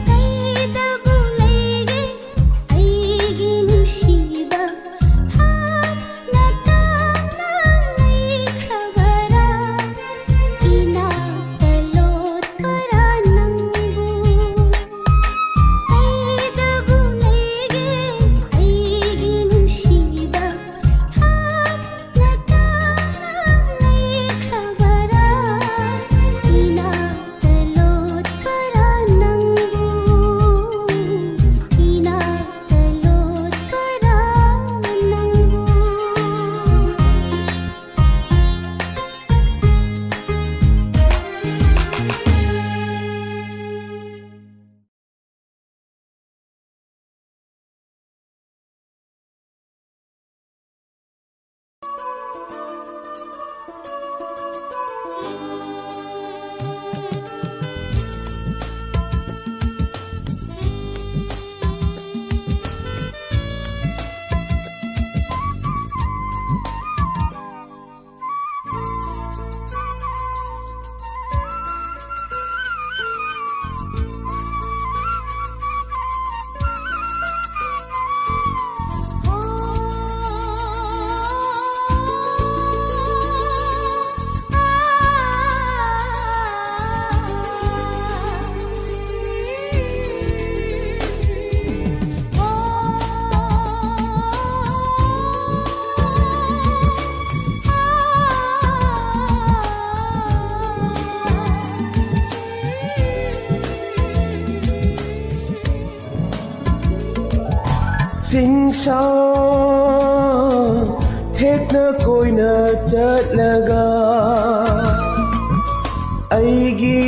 Hey, ꯆꯤꯡꯁꯥ ꯊꯦꯛꯅ ꯀꯣꯏꯅ ꯆꯠꯂꯒ ꯑꯩꯒꯤ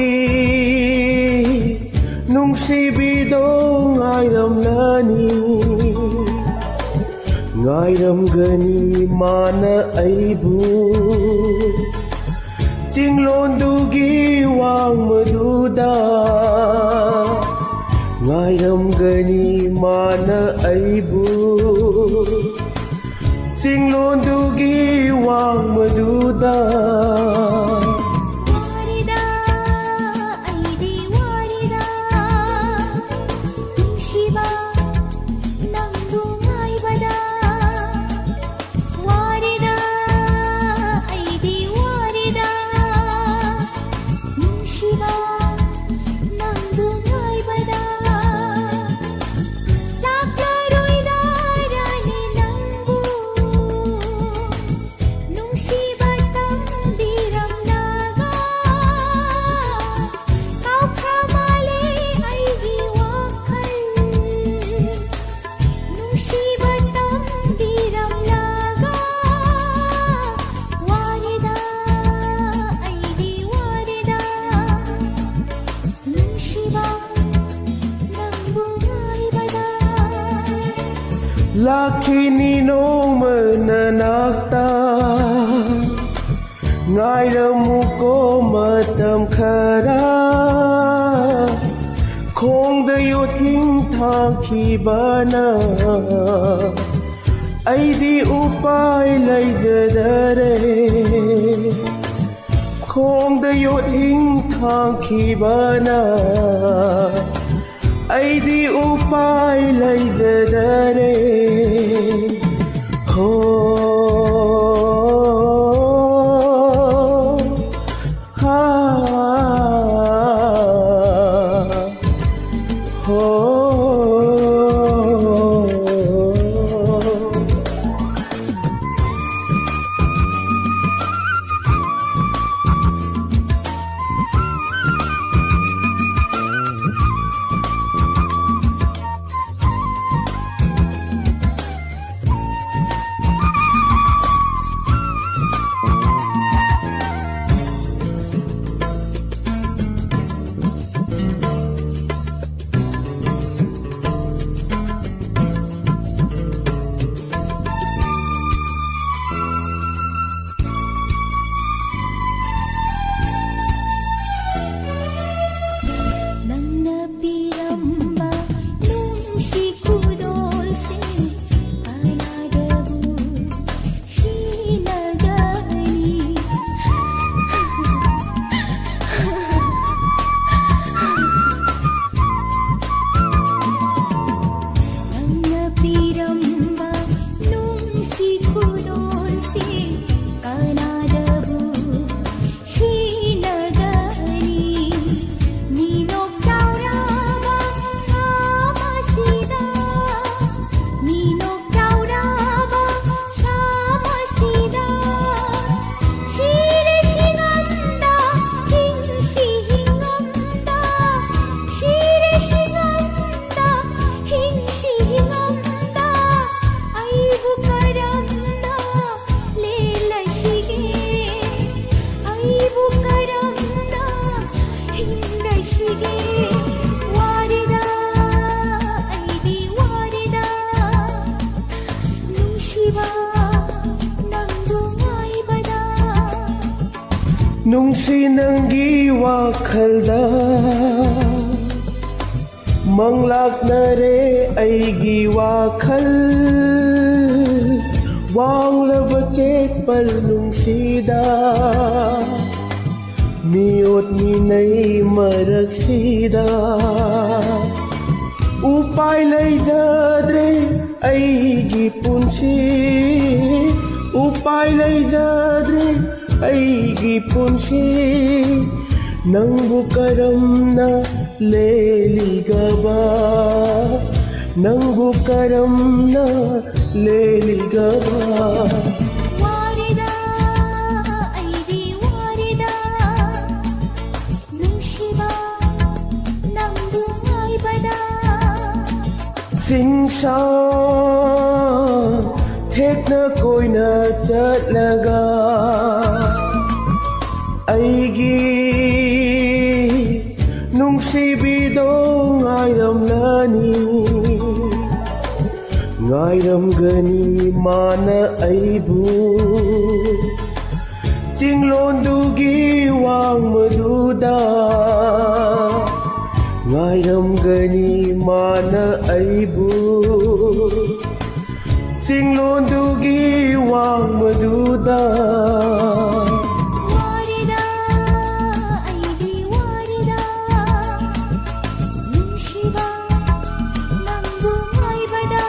ꯅꯨꯡꯁꯤꯕꯤꯗꯣ ꯉꯥꯏꯔꯝꯂꯅꯤ ꯉꯥꯏꯔꯝꯒꯅꯤ ꯃꯥꯅ ꯑꯩꯕꯨ ꯆꯤꯡꯂꯣꯟꯗꯨꯒꯤ ꯋꯥꯡꯃꯗꯨꯗ ꯉꯥꯏꯔꯝꯒꯅꯤ ꯃꯥꯅ ꯑꯩꯕꯨ ꯆꯤꯡꯂꯣꯟꯗꯨꯒꯤ ꯋꯥꯡꯃꯗꯨꯗ 와리다 아이디 와리다 뭉시바 낭둥아이바다 와리다 아이디 와리다 뭉시바 낭둥아이바다 락라로이다 라니 낭부 뭉시바 땀비람 나가 가오카말레 아이기 와칼 뭉시바 땀비람 나가 와리다 아이디 와리다 뭉시바 낭붕아이바다 Lakini nong mananakta Ngairamu ko matam khara Khong dayot hing thang khibana Aidi upay laizadare Khong dayot hing thang khibana Aidi upay laizadare Ho ha ho ನನ್ನ ಪಿರಂಬ ನುಂಶಿ ಕುದೋಲ್ಸೆ ಅನಾದವು ಶ್ರೀನಗರಿ ನನ್ನ ಪಿರಂಬ ನುಂಶಿ ಕುದೋಲ್ಸೆ ಅನಾದವು ಶ್ರೀನಗರಿ Ninok Taurama Samasida Ninok Taurama Samasida Shiri Shinganda Hing Shinganda Shiri Shinganda Hing Shinganda Aibu Karamda Lela Shige Aibu Karamda Hinda Shige Warida Aidi Warida Nungshiba Nangdungaibada Nungsi nanggi wakhalda Manglak na re aigi wakhal Wang labachet pal nungsida Miot minay maragsida Upay laydadre aigi punsi Upay laydadre aigi punsi Nang bukaram na leligaba Nang bukaram na leligaba Warida Aidi Warida Nungshiba Nangdungaibada Singsang thekna koina chatlaga aigi nungsibido ngairamlani ngairamgani mana aibu jinglondugi wang maduda ngairamgani mana aibu jinglondugi wang maduda warida aidi warida nungshiba nangbu haibada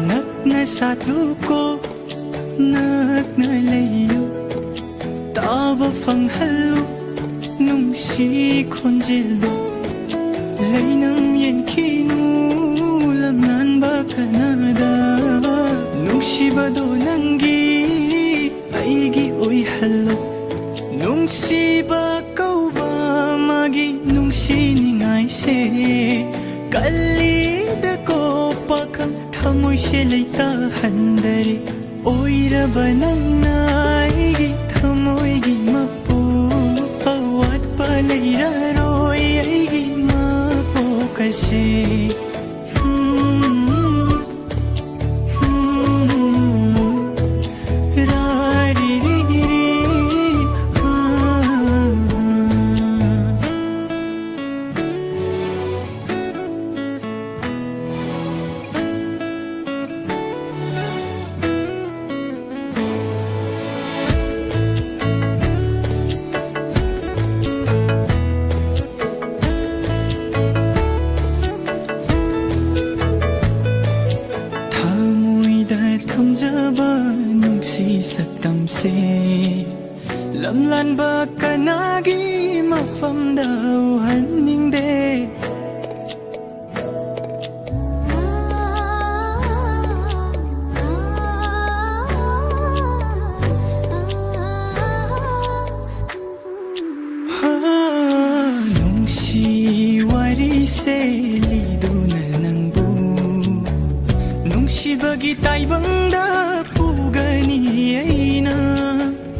Nakna satuko nakna layo tava fanghalu nungsi khonjildo lainam yenkinu lamnan bakanada nungsibado nangi aigi oi hallo nungsiba kauba magi nungsi ningai se kalida ko pakang thamoy se leita handare oiraba nangna aigi thamoy gi mapu awat pa leira roi aigi mapu kase Thamjaba nungsi saktamse lamlan ba kanagi mafamda uhaningde nungsi wari se liduna nangbu nungsibagi taibangda pugani aina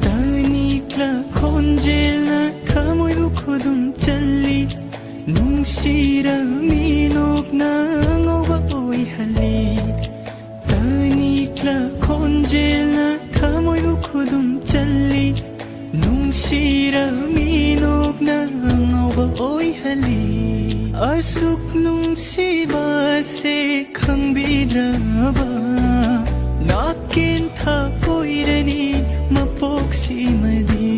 tanikla konjela thamoy khudum challi nungsira minok na ngoba oi hali tanikla konjela thamoy khudum challi nungsira minok na ngoba oi hali asuk nungsiba se khangbidraba nakin tha oirani mapoksi madi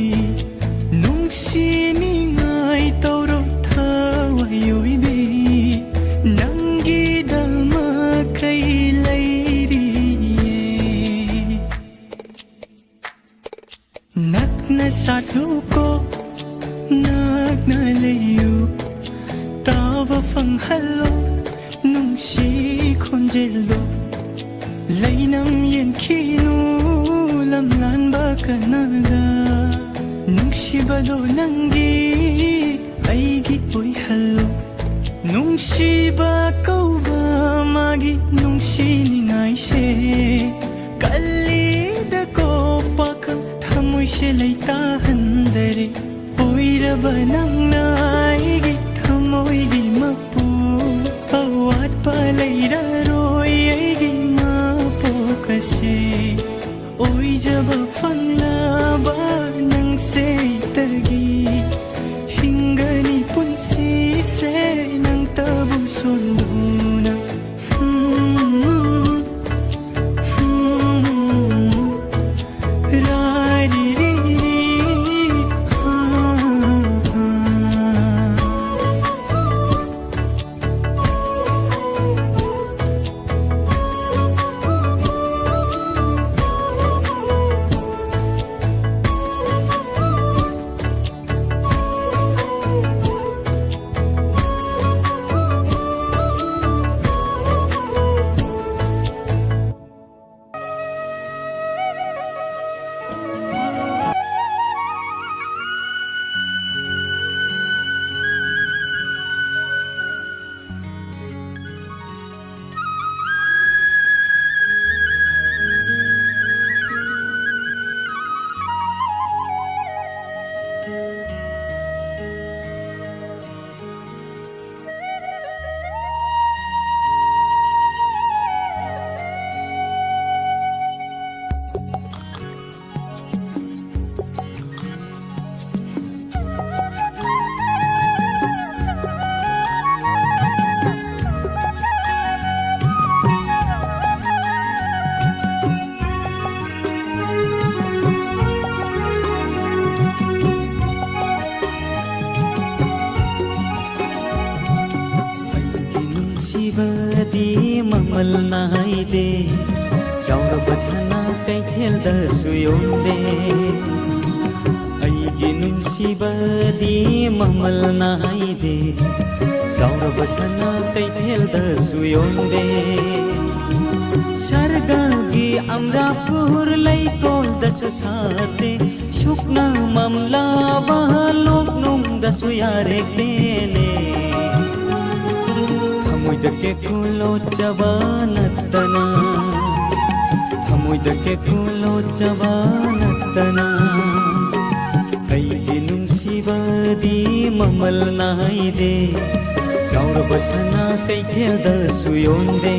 nungsi ningai toro thawayoibi nangi dama kai lairi nakna satluko nakna layo tava fanghallo nungsi khonjeldo lainam yenkinu lamlan bakanada nungsibado nangi aigi oi hallo nungsiba kauba magi nungsi ningai se kalida ko pakang thamoy se leita handare oiraba nangna aigi thamoy gi ma पुन्सिसे नंतबु सोंदुना Di mamal nai de Chaura basana kai thel da suyon de Ai ginun siba di mamal nai de Chaura basana kai thel da suyon de Sharga gi amra pur lai kol da susate Shukna mamla ba lok nung da suyare ne Thamuidake kulo chabanatana Thamuidake kulo chabanatana Kaigi nungsiba di mamal nai de Chaura basana kai khel da suyon de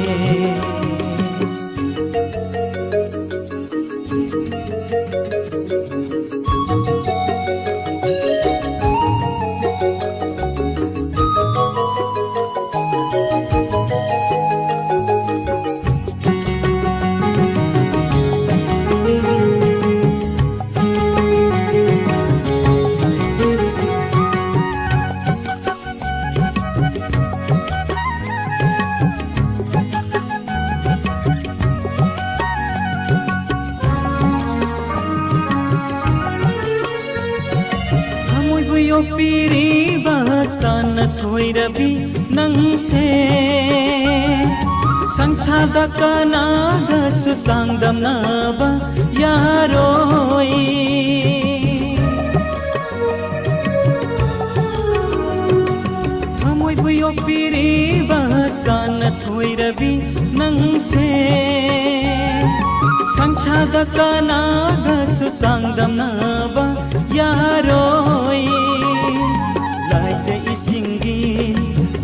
Piri bahasa thoi rabi nang se sangsada kana ga susangdam na ba yaroi Thamoi buyo piri bahasa thoi rabi nang se sangsada kana ga susangdam na ba yaroi Laija isingi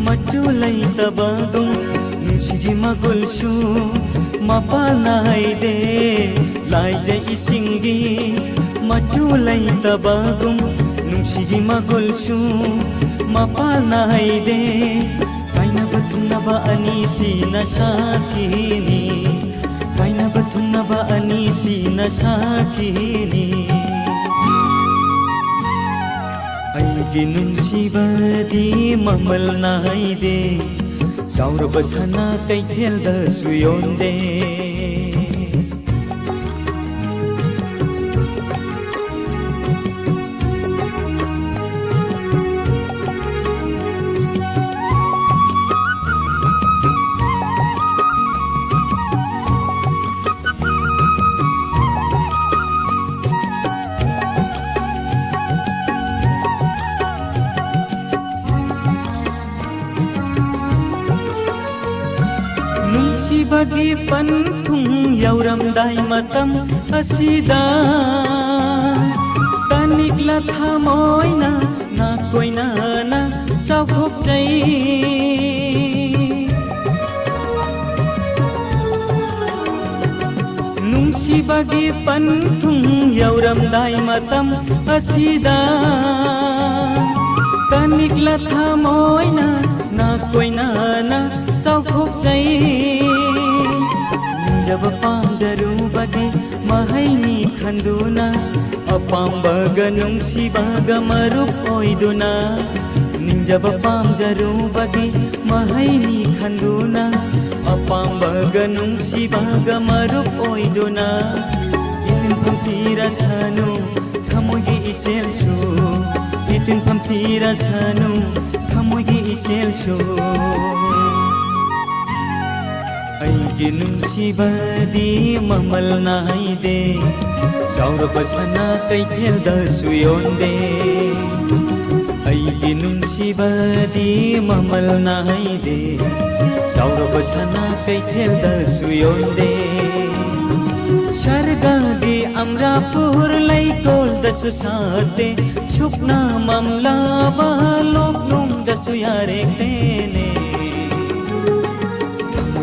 machulai tabagum Nushiji magulshu mapanai de Laija isingi machulai tabagum Nushiji magulshu mapanai de Kaina bathunna ba anisi na shakini Kaina bathunna ba anisi na shakini Aigi nungsiba di mamal nai de Chaura basana kai khel da suyon de Bagi panthung yauramdai matam asida tanikla thamoina na koina na sauthok chai nungsi bagi panthung yauramdai matam asida Tanikla thamoy na koi na sao khúc say जब पाम जरू बगे महैनी खंदुना अपाम बगनुम शिबाग मरुप ओइदुना निंजब पाम जरू बगे महैनी खंदुना अपाम बगनुम शिबाग मरुप ओइदुना इतिन फमतीरा सानु थमोगी इसेल सु इतिन फमतीरा सानु थमोगी इसेल सु अईगे नुंसीबदी ममल नाइदे साउरबसना कैथेलदसु योंदे अईगे नुंसीबदी ममल नाइदे साउरबसना कैथेलदसु योंदे शरगादी अमरापुर लैकोलदसु साते सुपना ममलावा लोकनुंदसु यारेक्तेने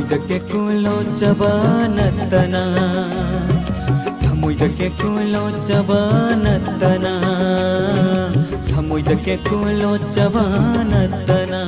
Thamoy kulo jabanatana Thamoy kulo jabanatana Thamoy kulo jabanatana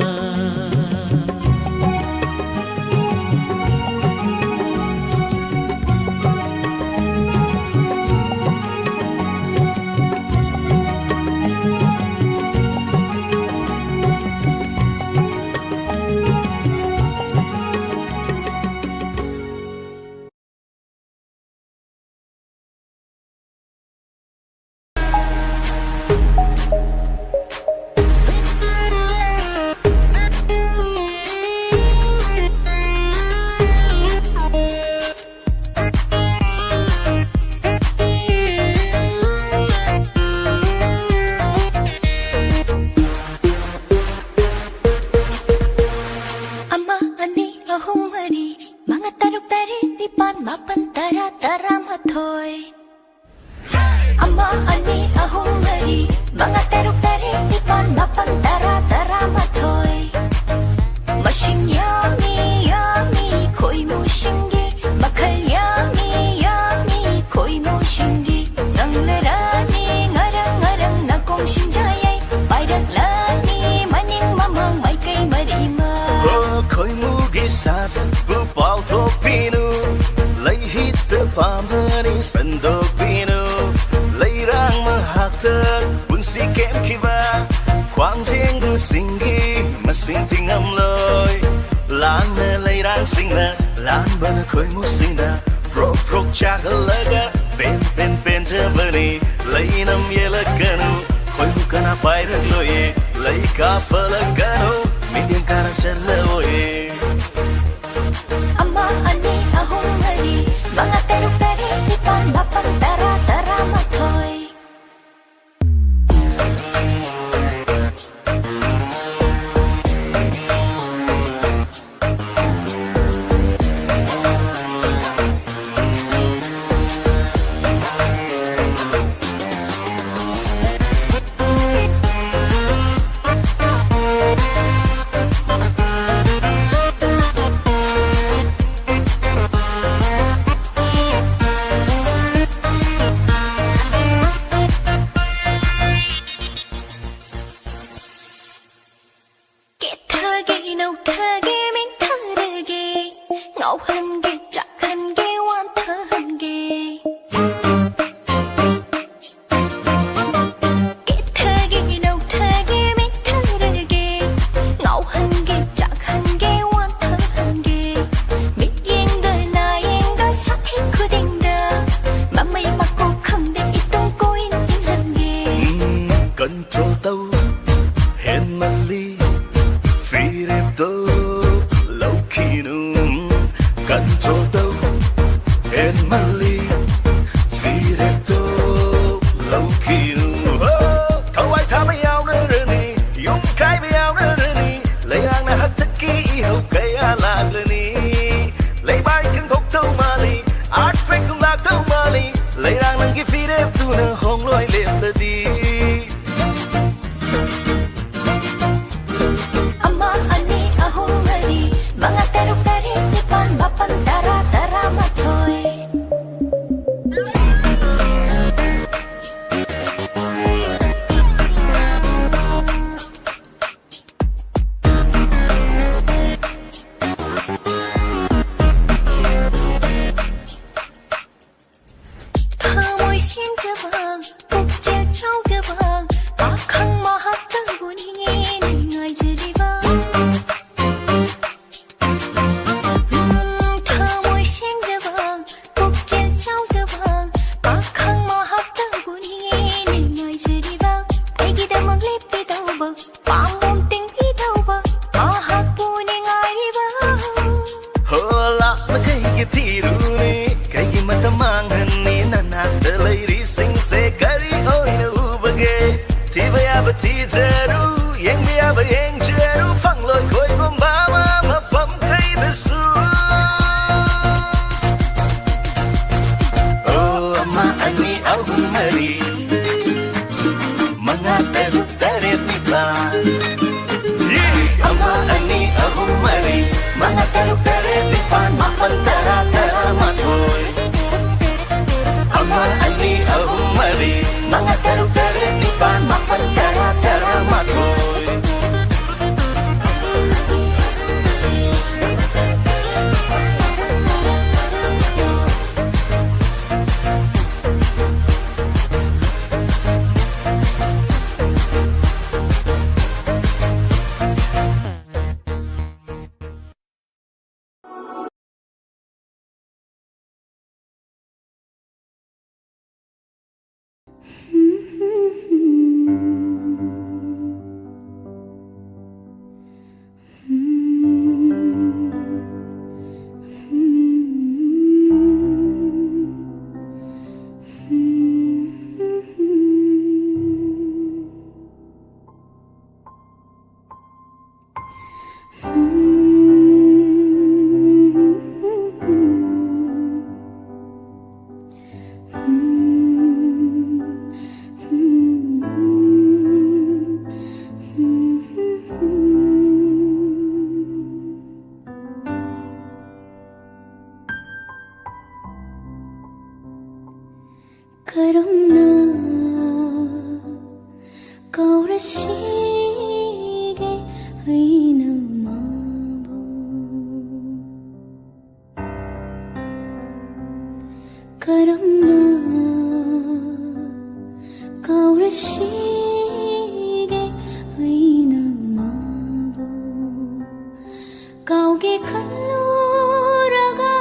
khalluraga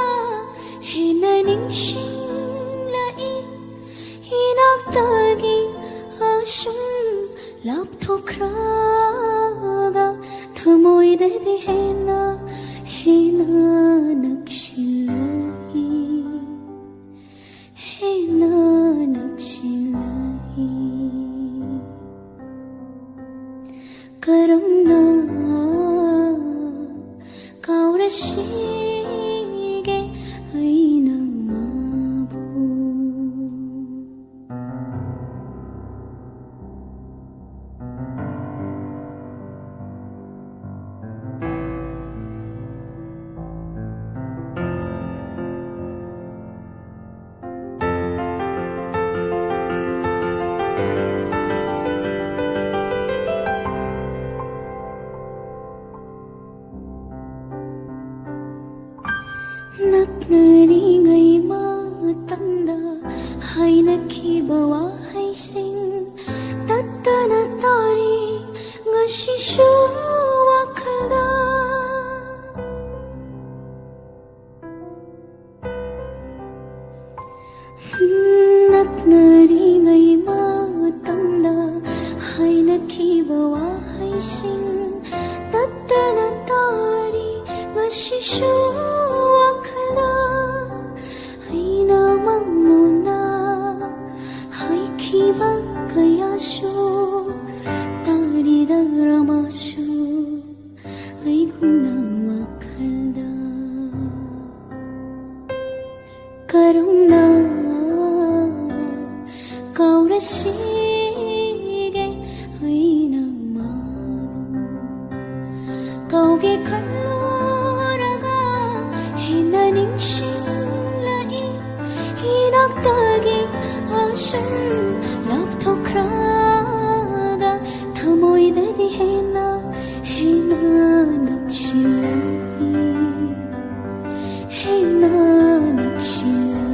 hena ningshinglai inaktagi asum lapthokrada thamoidadi hena nakshilai hena nakshilai karamna kaurashige aina mabu naknaringai matamda hainakhiba wahaising tattana tari ngasishu wakhalda naknaringai matamda hainakhiba wahaising tattana tari ngasishu aina mangnona haikiba kayashu tarida ramashu aiguna wakhalda karuna kaurashige aina mabu kauge khalluraga hena ningshinglai inaktagi asum lapthokrada thamoidadi hena nakshilai hena nakshilai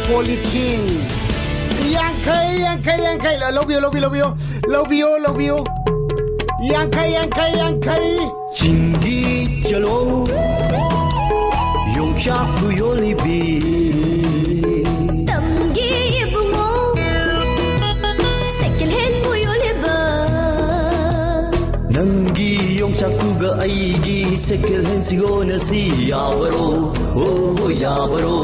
Politin yang kai love you yang kai Chingi chalo Yung chaku yolibi tamgi ibungo second hand bu yoleba Nangi yung chaku ga aigi Sekil hen sigona si yabaro Oh yabaro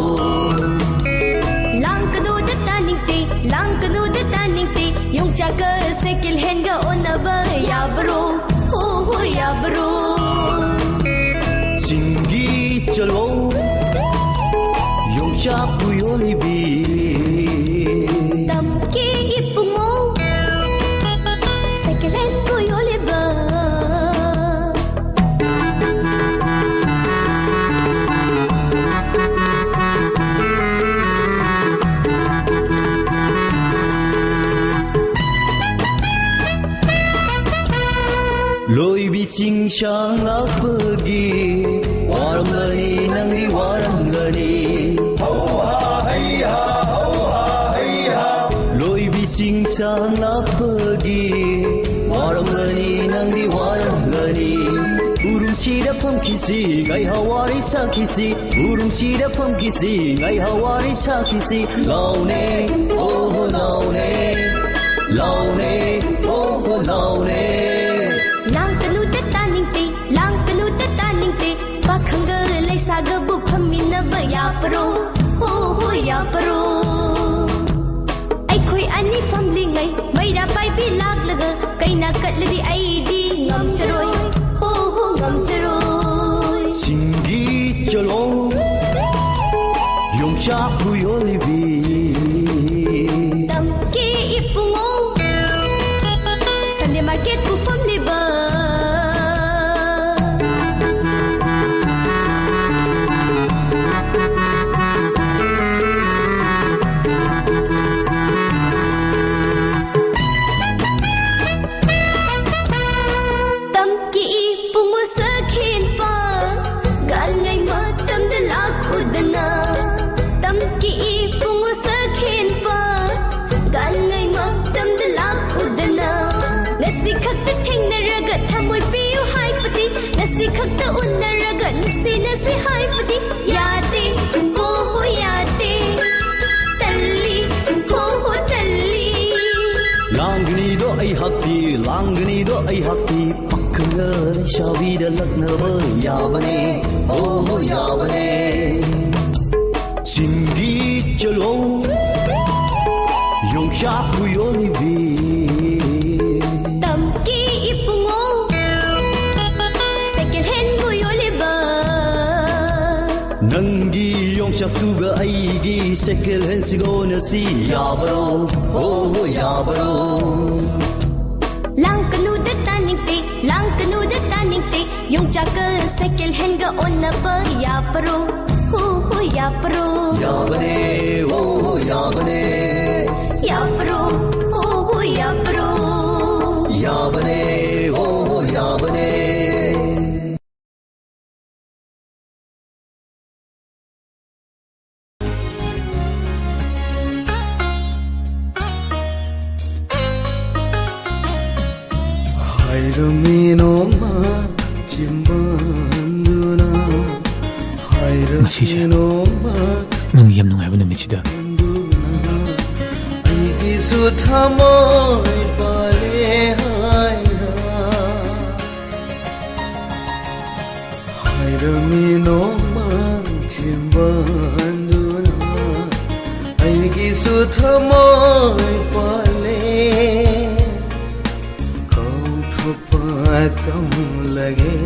langkadu dataningte yung chaka second hand ga onaba yabro oh yabro Chingi chalo Yung chaku yolibi tamki ipungo second hand bu yoleba Loi bising siyang pergi Warang gani nangi warang gani Ho ha hai ha ho ha hai ha Loi bising siyang pergi Warang gani nangi warang gani Urung sida pam kisi ngai hawari sa kisi Urung sida pam kisi ngai hawari sa kisi Laune oh laune Laune oh laune langkanu dataningte pakhanga laisaga bu phaminaba yapro ho yapro ai khoi ani famli ngai maira pai bi lak laga kaina na katladi ai di ngam charoi ho ho ngam charoi Singi chalo Yung cha puyo libi tam ki ipungo Sunday market ku fam liba Nasi khakta unnaraga nasi nasi haipati yate ho ho yate talli ho ho talli Langni do ai hakti Pakkanga shavida laknava yavane Oh yavane Singi chalo Yung shaku yonibi Tamki ipungo Second hand mo yoliba Nangi yung shaktuga aigi Second hand sigona si yabaro Oh yabaro Lang kanu da taning te Yung chaka second hand ga onna pa yaparo ho ho yaparo Yavane oh yavane yaparo ho ho yaparo Yavane oh yavane Hayraminoma chimbanduna Hayraminoma nang yam nungayba numitida Aigisu thamoy pale hayra Hayraminoma chimbanduna Aigisu thamoy pale Tam lage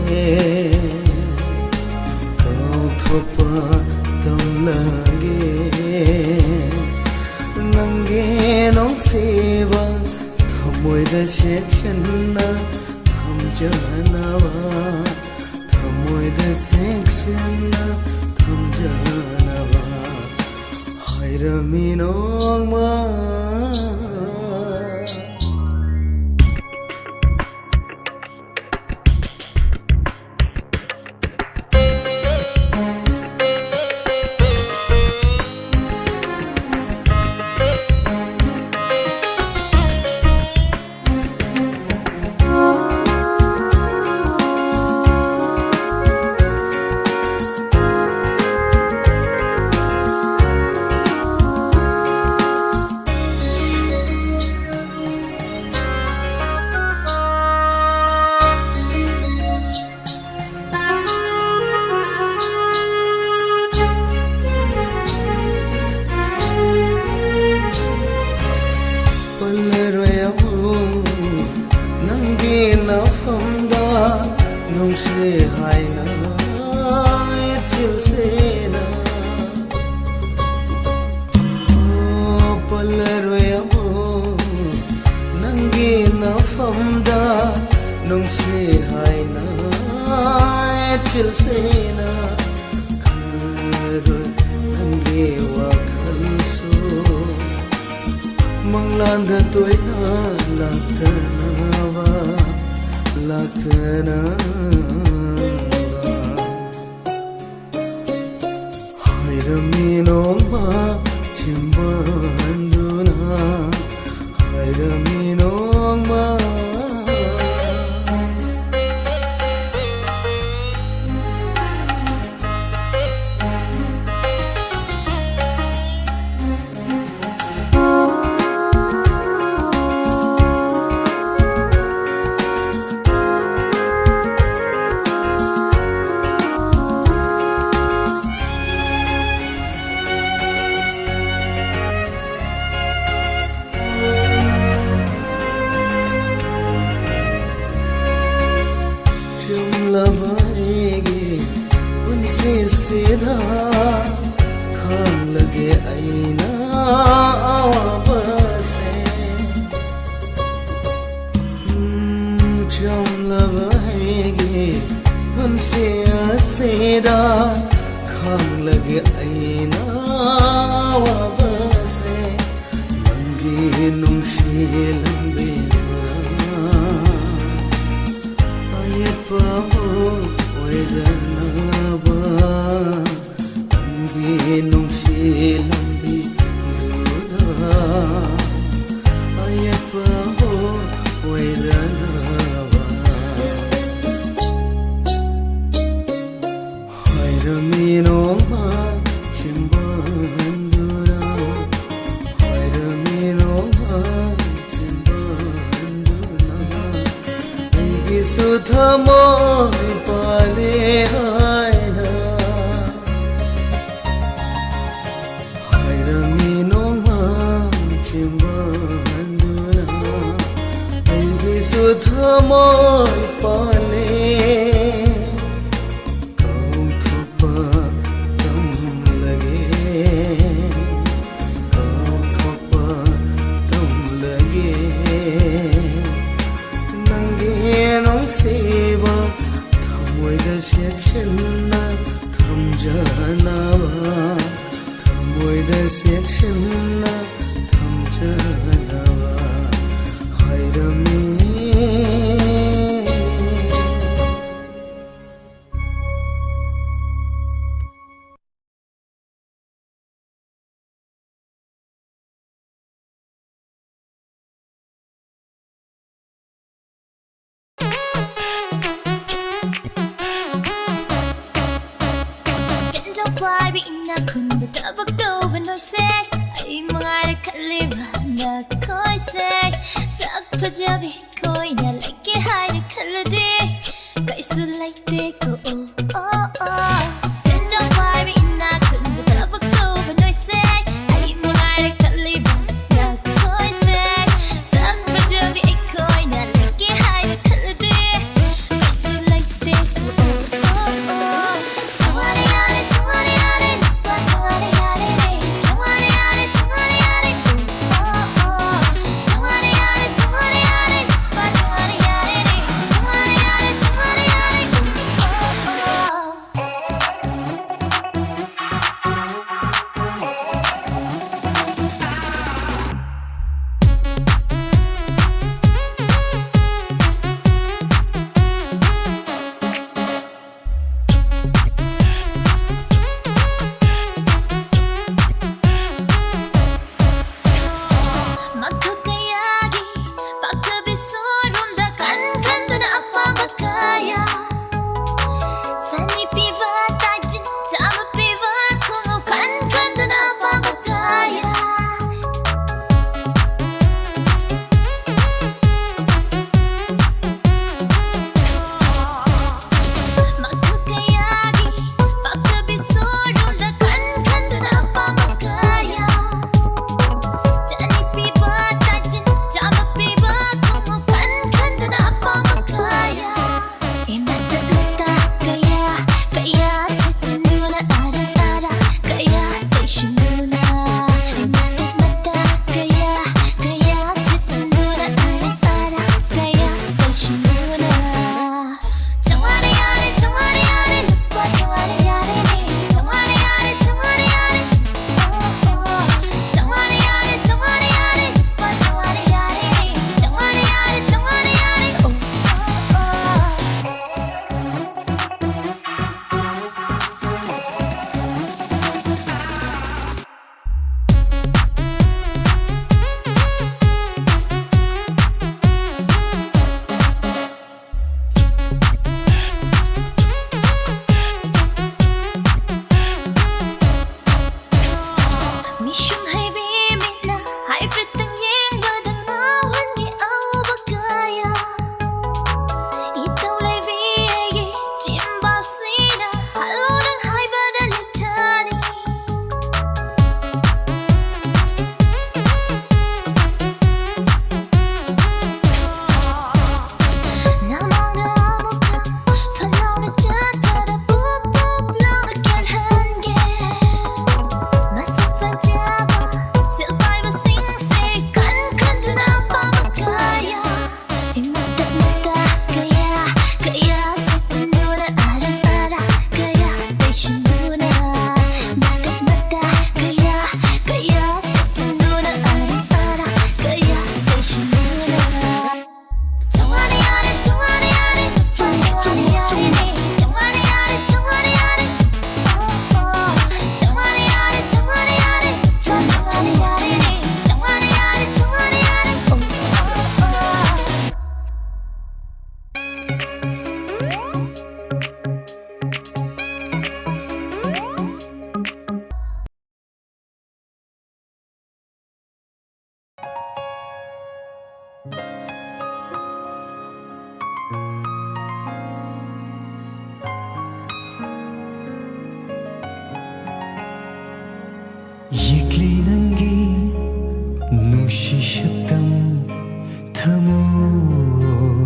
Kau thopa tam lage Nange nong seva Thamoy da shekshana Tham janawa Thamoy da shekshana Tham janawa Hayrami nong ma Manglanda toy na laktana Hayramino ma chimbanduna Hayramino ma हमसे आसेदा खांग लगे आईना वाबसे मंगी नुंशी लंबे आये पाहो ओइदनाबा मंगी नुंशी लंबे दूदा आये पाहो ओइदनाबा Ramino ma chimbandura Ramino ma chimbandura Igi suthamo pale haina Ramino ma chimbandura Igi suthamo pale सेवा थमोइदा सेक्शनना थमजानावा थमोइदा सेक्शनना थमजानावा हायरमी Why bị na khun bị ta bắt đầu với nói xe ai mà ai đã khát liềm na coi xe sắc phải giờ bị coi na lại cái hai được khát là đi cái sự lại thế cô sen trong vai bị na khun bị ta bắt đầu với nói xe ai mà ai đã khát liềm na coi xe sắc phải giờ bị coi na lại cái hai được khát là đi cái sự lại thế cô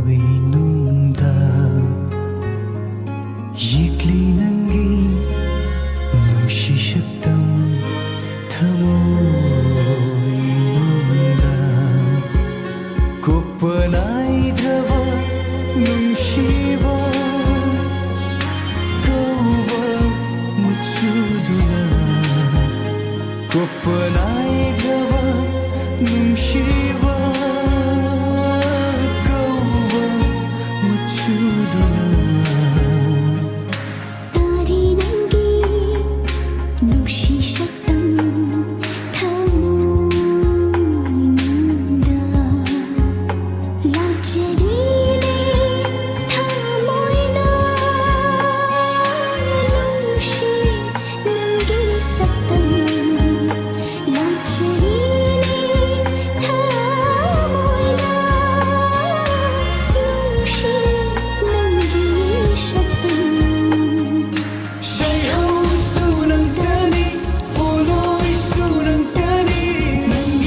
ꯊꯃꯣꯏꯅꯨꯡꯗ ꯌꯦꯛꯂꯤ ꯅꯪꯒꯤ ꯅꯨꯡꯁꯤ ꯁꯛꯇꯝ ꯊꯃꯣꯏꯅꯨꯡꯗ ꯀꯣꯛꯄ ꯅꯥꯏꯗ꯭ꯔꯕ ꯅꯨꯡꯁꯤꯕ ꯀꯧꯕ ꯃꯆꯨꯗꯨꯅ ꯀꯣꯛꯄ ꯅꯥꯏꯗ꯭ꯔꯕ ꯅꯨꯡꯁꯤꯕ ꯀꯧꯕ ꯃꯆꯨꯗꯨꯅ तारी नंगी नुशी शक्तम थमोइनुंदा लाचरीने थमोइना नुशी नंगी शक्तम लाचरीने थमोइना नुशी नंगी शक्तम ሸይኸውሱ ነንተኒ ኦሎይሱ ነንተኒ ነንጊ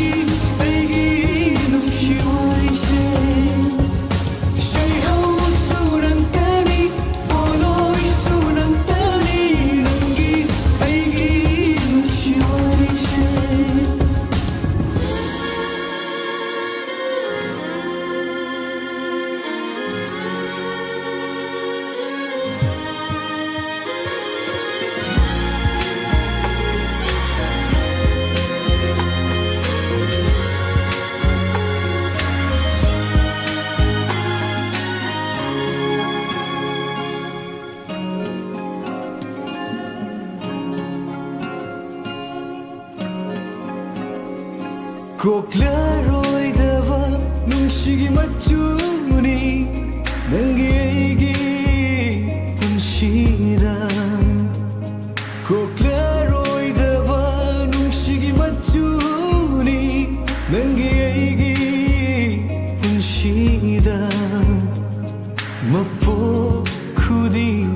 አይጊ ኑስኪዋይሴ ሸይኸውሱ ነንተኒ ኦሎይሱ ነንተኒ ነንጊ አይጊ ኑስኪዋይሴ ꯀꯣꯛꯂꯔꯣꯏꯗꯕ ꯅꯨꯡꯁꯤꯒꯤ ꯃꯆꯨꯅꯤ ꯅꯪꯒꯤ ꯑꯩꯒꯤ ꯄꯨꯟꯁꯤꯗ ꯀꯣꯛꯂꯔꯣꯏꯗꯕ ꯅꯨꯡꯁꯤꯒꯤ ꯃꯆꯨꯅꯤ ꯅꯪꯒꯤ ꯑꯩꯒꯤ ꯄꯨꯟꯁꯤꯗ ꯃꯄꯣꯛ ꯈꯨꯗꯤꯡ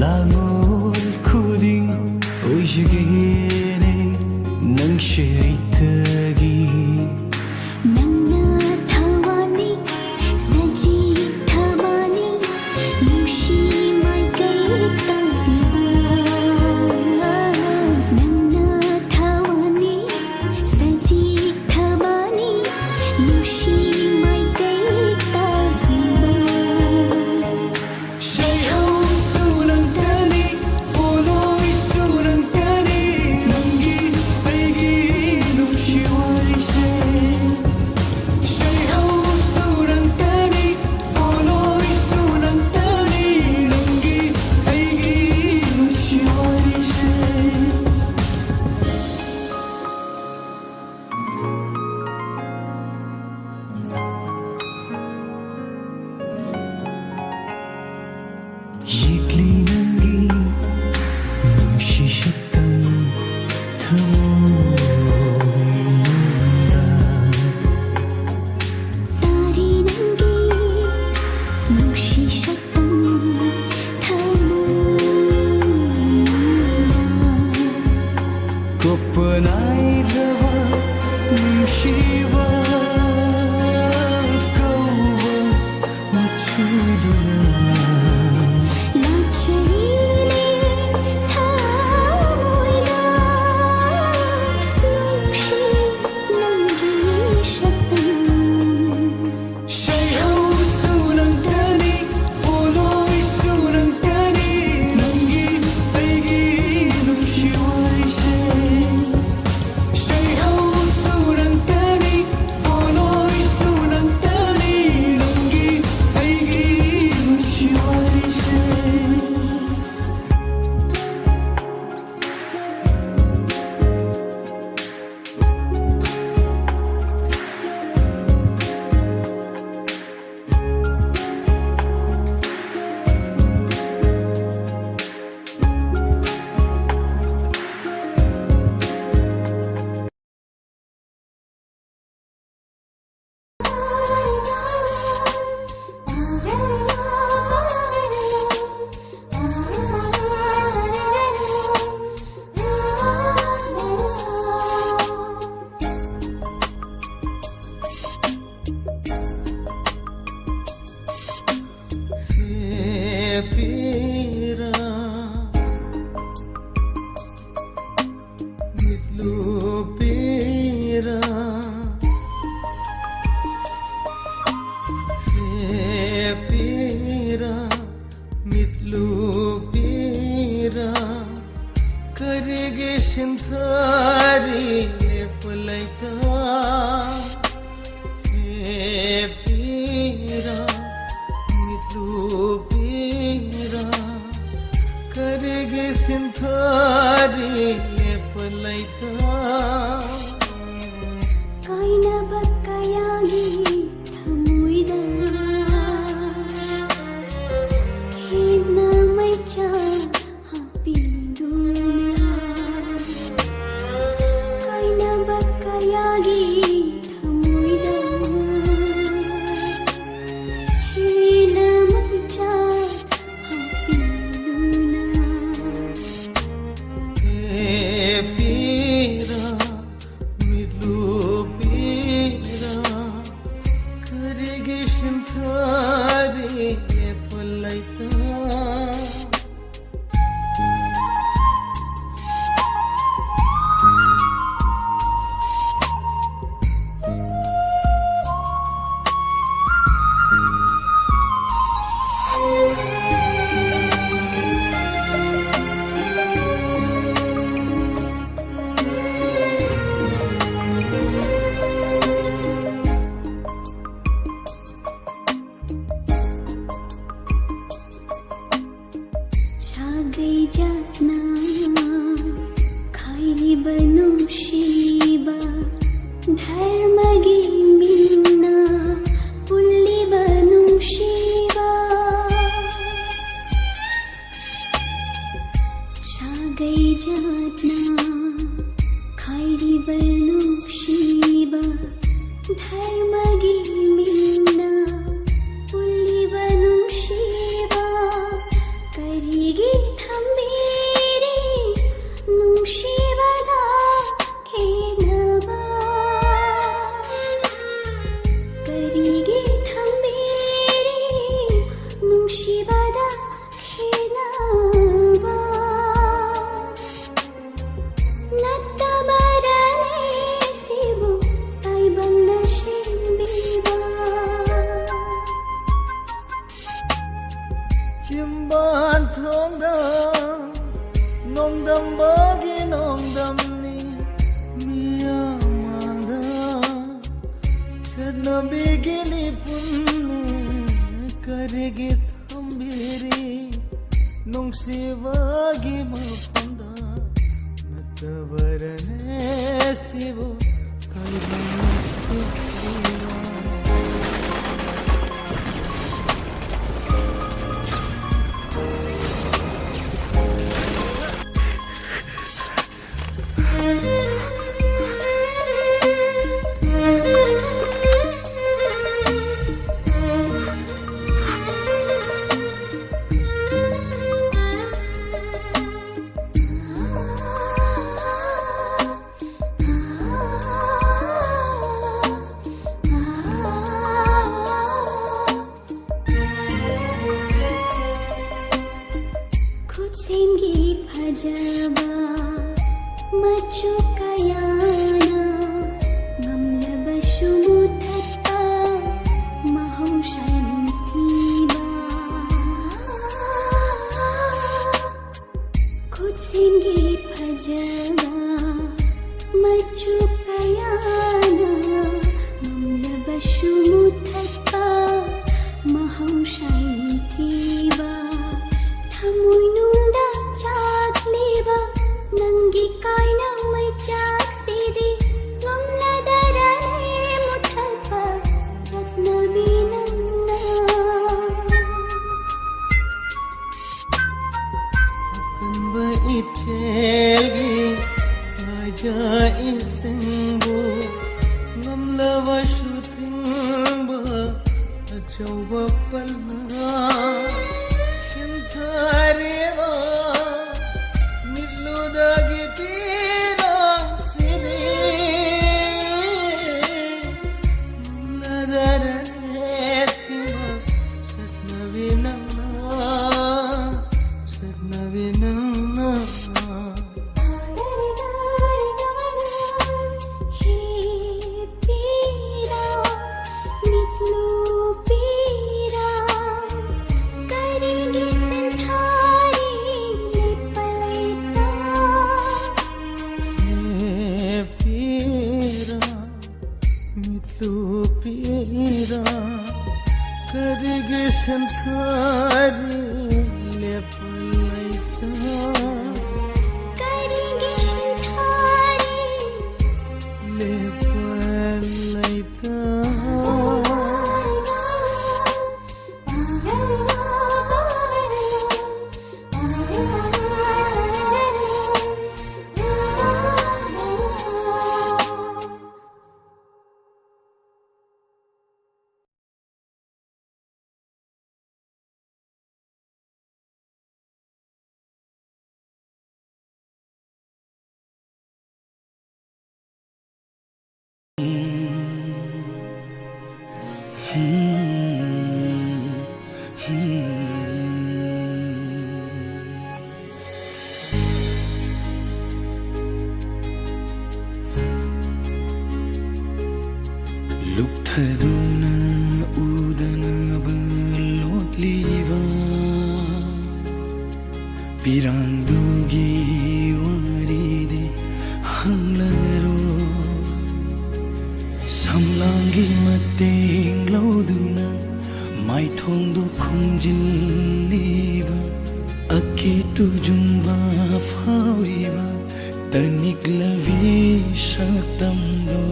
ꯂꯥꯡꯑꯣꯜ ꯈꯨꯗꯤꯡ ꯑꯣꯏꯖꯒꯦꯅꯦ ꯅꯪꯁꯦ ꯑꯩꯇꯒꯤ नन्ना थवानी सजी थवानी ꯁꯟꯊꯥꯔꯤ ꯂꯦꯞꯄ ꯂꯩꯇ ꯀꯥꯏꯅꯕ ꯀꯌꯥꯒꯤ ꯊꯃꯣꯏꯗ ꯍꯦꯟꯅ ꯃꯩꯆꯥꯛ ꯍꯥꯞꯄꯤꯗꯨꯅ ꯀꯥꯏꯅꯕ ꯀꯌꯥꯒꯤꯊꯃꯣꯏꯗ ꯍꯦꯟꯅ ꯃꯩꯆꯥꯛ ꯍꯥꯞꯄꯤꯗꯨꯅ ಪೀರಾ ಮಿದ್ಲು ಪೀರಾ ಕರಿಗೆ ಶಂಥಾರಿ ಲೇಪಲೈತ ꯁꯥꯒꯩ ꯖꯥꯠꯅ ꯈꯥꯏꯔꯤꯕ ꯅꯨꯡꯁꯤꯕ ꯙꯔꯃꯒꯤ ꯃꯤꯡꯅ ꯄꯨꯜꯂꯤꯕ ꯅꯨꯡꯁꯤꯕ ꯁꯥꯒꯩ ꯖꯥꯠꯅ ꯈꯥꯏꯔꯤꯕ ꯅꯨꯡꯁꯤꯕ ꯙರ್ಮꯒꯤ ಮಿಂನ ಪುಲ್ಲಿವ ನುಂಶಿವ ಕರಿಗೆ ಥಂಬೀರಿ ನುಂಶಿವದ ಖೇನವ ಕರಿಗೆ ಥಂಬೀರಿ ನುಂಶಿವದ ಖೇನವ ನತ್ತಬರನೆ ಸಿವು ತೈಬಂಗ ಶಿಂಬಿವ ಚಿಂಬಾನ್ ಥೋಂದ ನೊಂದಂ ಬಾಗಿ ನೊಂದಂ ನಿ ಮಿಯಾಮಾಂದ ಚನ್ನಬಿಗಿಲಿ ಪುನ್ನೆ ಕರಿಗೆ ಥಂಬಿರಿ ನುಂಗ್ಸಿವಾಗಿ ಮಫಂದ ನತ್ತವರನೆ ಸಿವು ಕೈಬಂಗ ಶಿಂಬಿವ खुदसेंगी फजबा मचु कयाना गमलबशु मुथत्ता महौशांतिबा खुदसेंगी फजबा मचु कयाना गमलबशु मुथत्ता महौशांतिबा ಥಮುಯ್ನುಂದ ಚಾಕ್ಲೇವ ನಂಗಿ ಕಾಯ್ನ ಮೈ ಚಾಕ್ಸಿದಿ ಗಮ್ಲದರನೆ ಮುಥಲ್ಪ ಚತ್ನಬಿ ನನ್ನ ಕಂಬ ಇಚ್ಚೇಲ್ಗಿ ರಾಜ ಇಸಂಗು ಗಮ್ಲವ ಶುತಿಂಬ ಅಚೌಬ ಪಲ್ನ ಶಂಥಾರೇವಾ ನಿಲ್ಲುದಾಗಿ ಪೀರಾಸಿದೆ ಮುಲ್ಲದರನೆ ತಿಂಬ ಶತ್ನವಿ ನನ್ನ ಹೇ ಪೀರಾ ನಿತ್ಲು ಪೀರಾ ಕರಿಗೆ ಸಂಥಾರಿ ಲಿಪ್ಪಲೈತ ಪೀರಾ ಮಿತ್ಲು ಪೀರಾ ಕರಿಗೆ ಸಂಥಾರಿ ಲೇಪಲೈತ ಕರಿಗೆ Lukthaduna udanaba lotliva Pirandugi waridi hanglaro Samlangi mateng lauduna maithongdo khumjilliba Akitu jumba fauriba taniklavi satamdo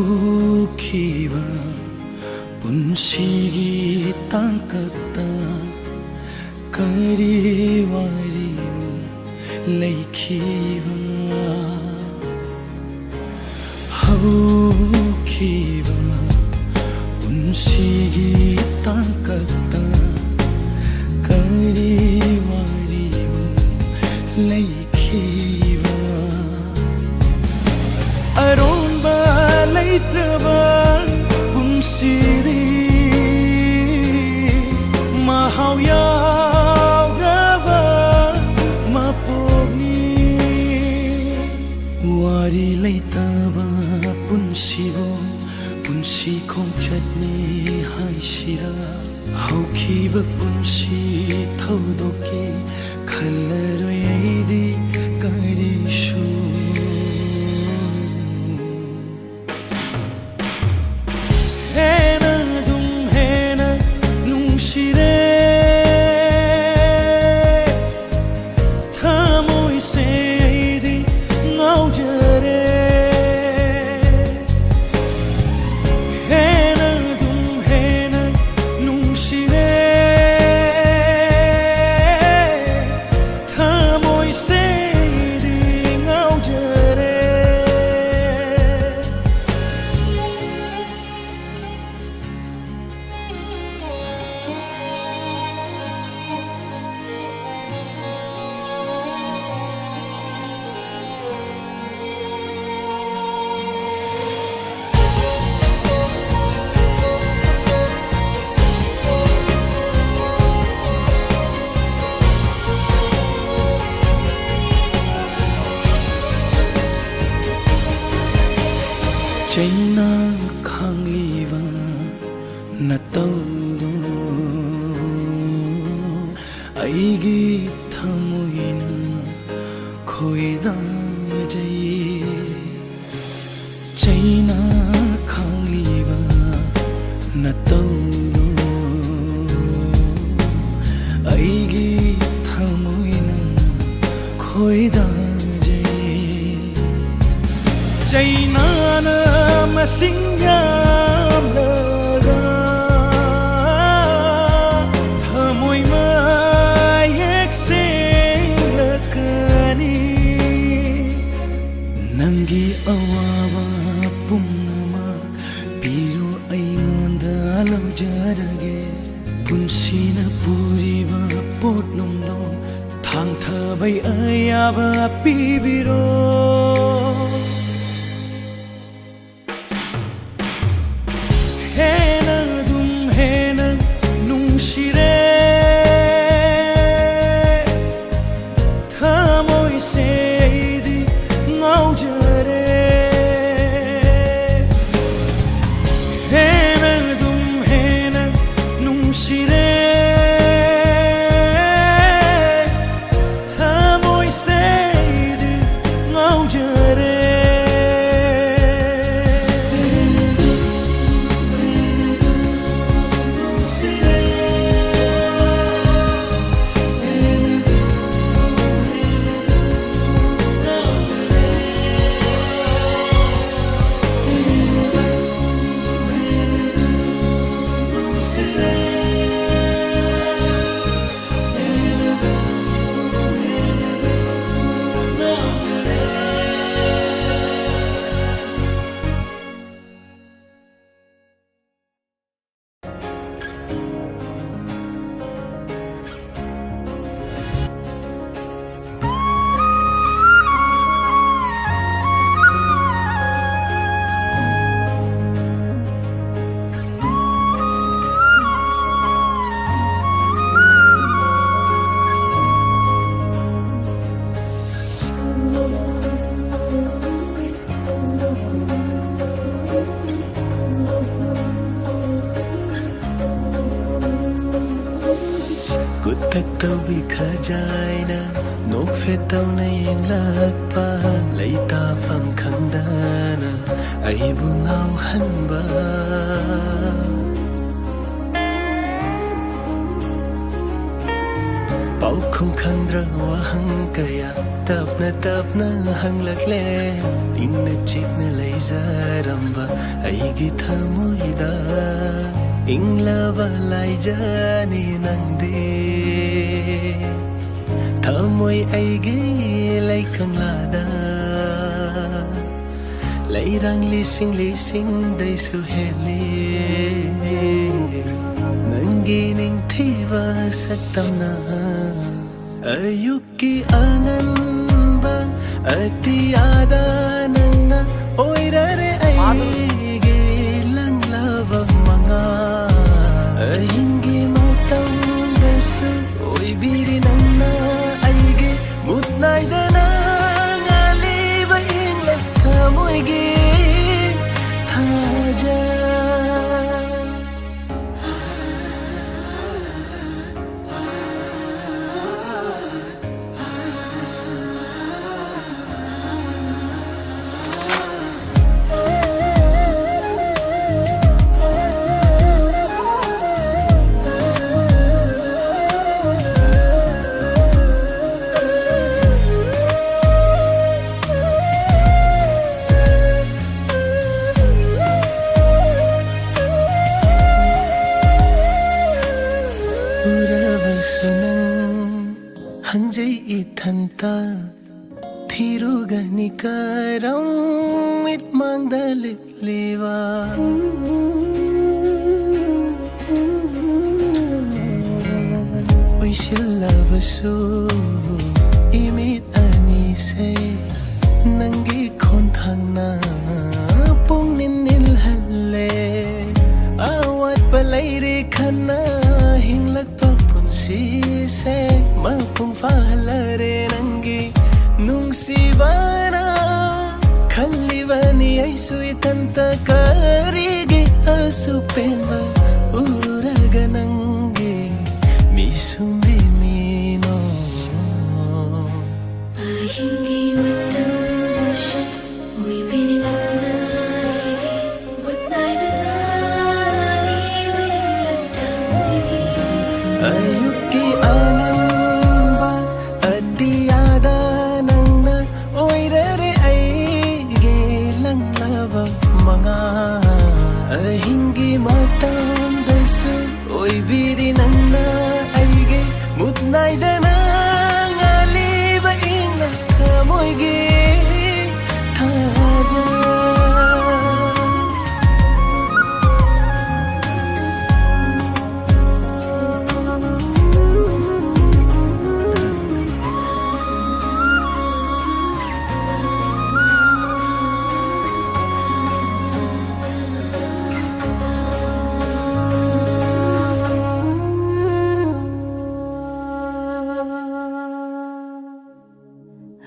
Haukiba punsigi tangkata kariwaribu laikiba Haukiba punsigi tangkata kariwaribu laikiba Aromba leitraba punsiri mahau yaudaba mapogni wari leitaba punsibo punsi khong chatni haisira haukiba punsi thaudoki khallaroi aidi karishu Chaina khangliva nataudo aigi thamoina khoida jai Chaina khangliva nataudo aigi thamoina khoida Chaina na masingam laga thamoi mai ekse lakani nangi awaba pumnama piro aingonda laujarage punsina puriba potlumdo thang thabai ayaba pibiro tak tau bi khajai na nok fe tau na yang lak pa lai ta pham khang da na ai bu ngau han ba Pau không khăn răng hoa hăng kaya Tap na hăng lạc lệ In na chik na lấy ra ramba Ay gita môi da In la ba lai jani nang di Tha môi ay gi lấy khang la da Lấy rang li sing day su he li Gining thiva saktam na ayuki angan bang ati ada nanga oirare aige lang lava manga ahingi matam desu oi biri nanga aige mutnai dana ngali ba ingla kamoige thaja hanjai ithanta thirugani karam mit mangda lewa Wishilavasu imit anise nangi konthangna pungninil halle awat palairi khana hinglak si se mapung fahalare nangi nungsibana khallivani aisu itanta karige asupenba ururaga nangi misumbi mino ahingi matandasha ui birinanda ayuki angan ba adiyada nangna oirare aige lang lava manga ahingi matam desu oi biri nangna aige mutnai dana ngali ba ingla kamoige thaja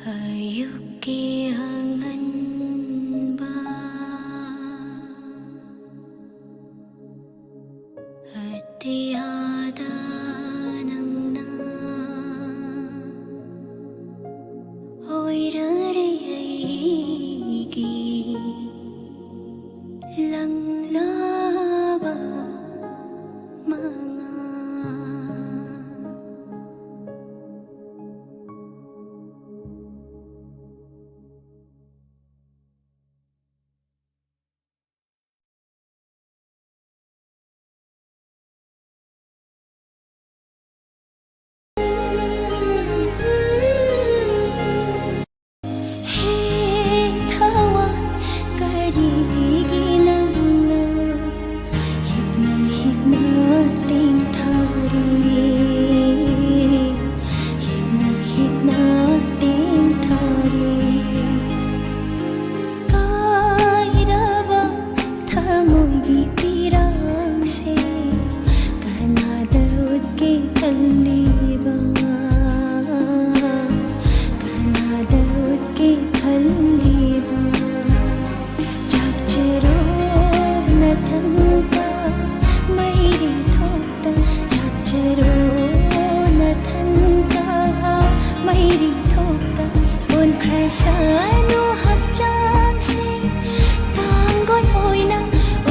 ayuki hangan ba adiyada nangna oirare aigi lang laba manga sanu hak chang se tang goi oi na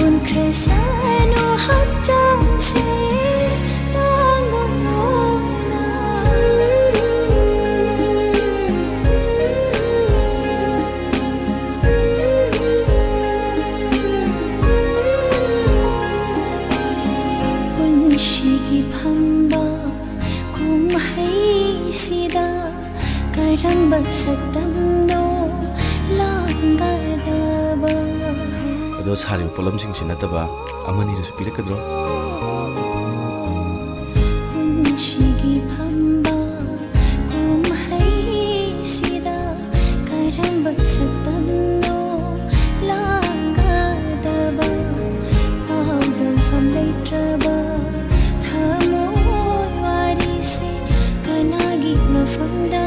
un kre sanu hak chang se tang goi oi na punshigi phamba kum hai sida karamba satamno langadaba ꯑꯗꯣ ꯁꯥꯔꯤꯕ ꯄꯣꯠꯂꯝꯁꯤꯡꯁꯤ ꯅꯠꯇꯕ ꯑꯃꯅꯤꯗꯁꯨ ꯄꯤꯔꯛꯀꯗ꯭ꯔꯣ? punshigi phamba kum hai sida karamba satamno langadaba paudam fam leitraba thamoy wari se kanagi mafamda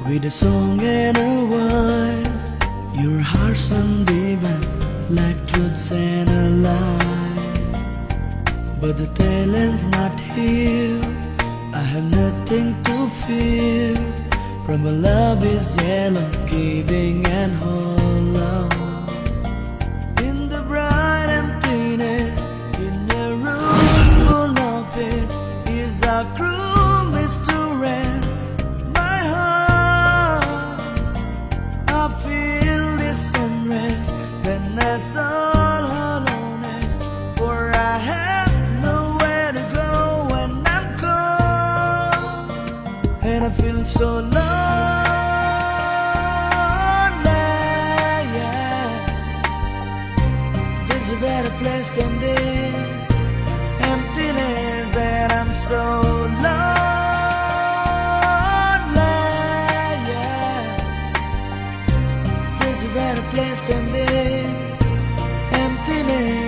With a song and a wine, your heart's undivided like truths and a lie. But the talent's not here. I have nothing to fear. From a love is yellow, giving and hollow. In the bright emptiness, in a room full of it, is a cruel mistress. My heart, I feel this unrest when there's all aloneness. For I have nowhere to go when I'm cold, and I feel so lonely. Yeah. than this emptiness that I'm so lonely. Yeah. There's a better place than this emptiness.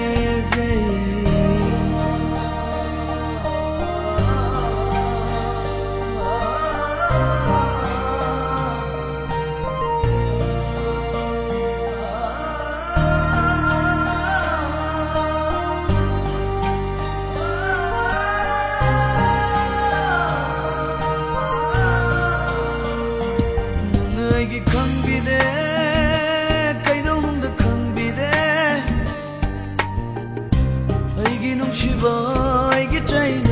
너에게 강비대 가이동도 강비대 아이기 농시바 아이기 짜이나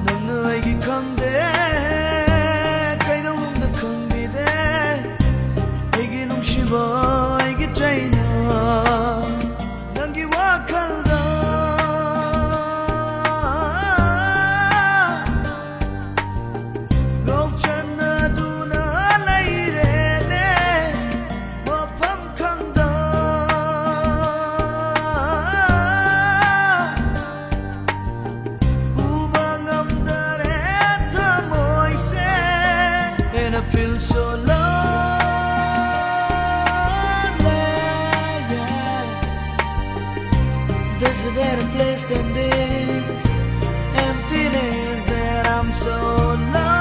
난 너에게 강대 가이동도 강비대 아이기 농시바 아이기 짜이나 난기 와칼다 I feel so lonely. Yeah. There's a better place than this emptiness, and I'm so lonely.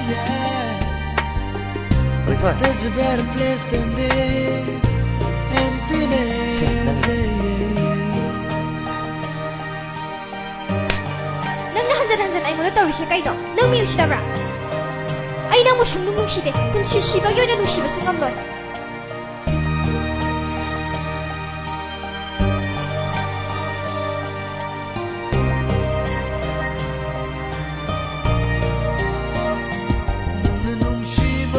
Yeah. There's a better place than this emptiness. 한잔 아이보다 떨리시 까이도 너무 미우시다브라 아이 너무 충동 뭉시대 근치 시가 여자 뭉시가 생각나 너는 뭉시바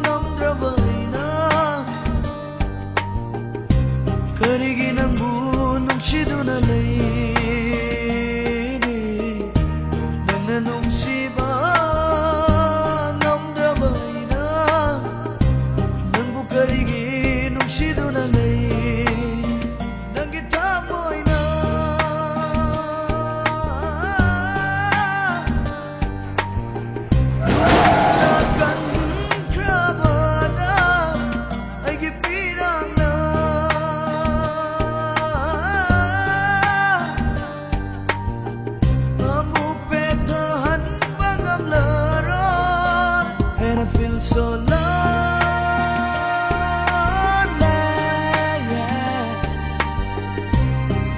남들어버리나 그리기 남부 뭉시도나 내 농시바 남들어버리나 넌 부끄리기 농시도나 내 난게 다 보이나 나간 크라바다 아이게 비랑나 and I feel so lonely. Yeah.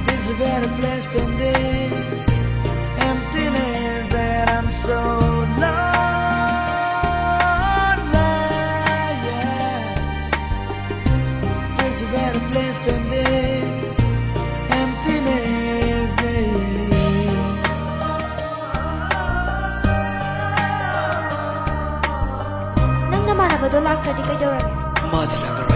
There's a better place than this emptiness, and I'm so lonely. Yeah. There's a better place than this emptiness. 나만아봐도 락까지 까이더라네 마디 라그라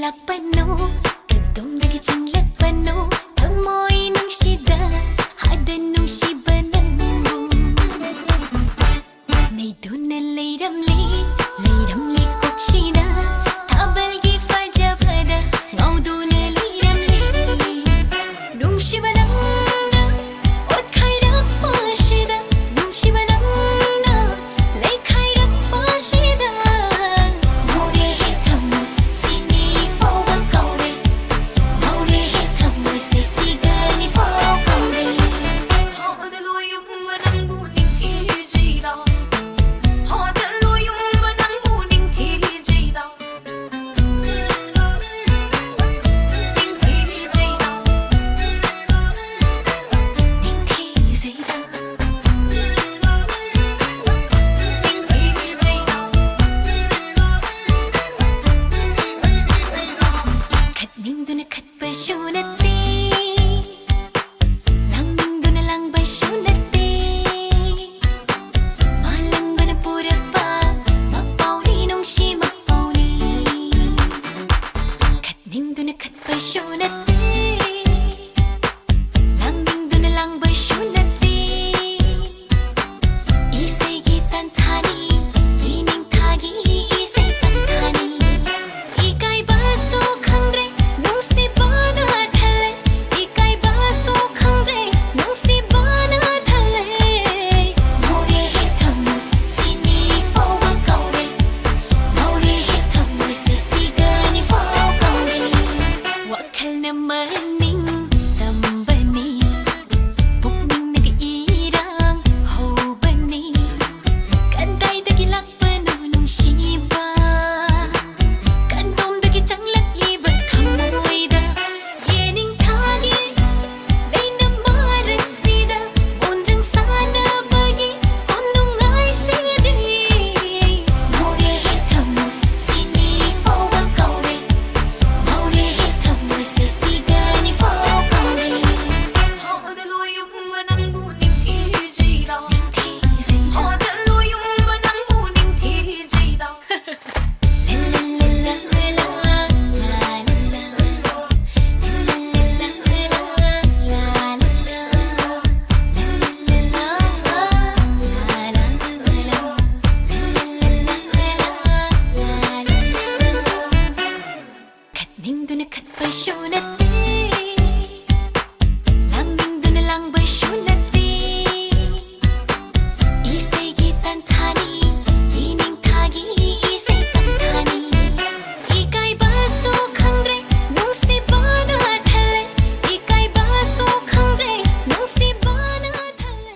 lakpano kadumdagi chinglakpano thamoy nungshida hada nungsiba nango naiduna leiramli kokshida tabalgi fajabada ngauduna leiramli nungsiba nangna otkhairap pashida nungsiba nangna leikhairap pashida more he thamu sini foba kaure more he thamu se sigani foba kaure hodalo yum manang buning thi jida hodalo yum manang buning thi jida ning thi jida ning thi jida ning thi jida Kadningduna katpasyunati Langdingduna lang basyunati Malangbana pura pa Mapauni nung si mapauni Kadningduna katpasyunati Langdingduna lang basyunati Isay gitan thani Yining thagi isay pagthani Ikay baso khangre nung si bana thale Ikay baso khangre nung si bana thale More he thamu sini foba kaure More he thamu se sigani foba kaure Wakhal na maning tambani Pukning nag-iirang hobani Kanday dagi lakpano nung siba Kandom dagi changlak libat kamoyda Yening thagi lay na marag sida Bondrang sana bagi kondong ay sidi More he thamu sini foba kaure More he thamu se sigani foba kaure Hodalo yung manang buning thi jida Hodalo yung manang buning thi jida Kadningduna katpasyunati Langdingduna lang basyunati Isay gitan thani Yining thagi isay pagthani Ikay baso khangre nung si bana thale Ikay baso khangre nung si bana thale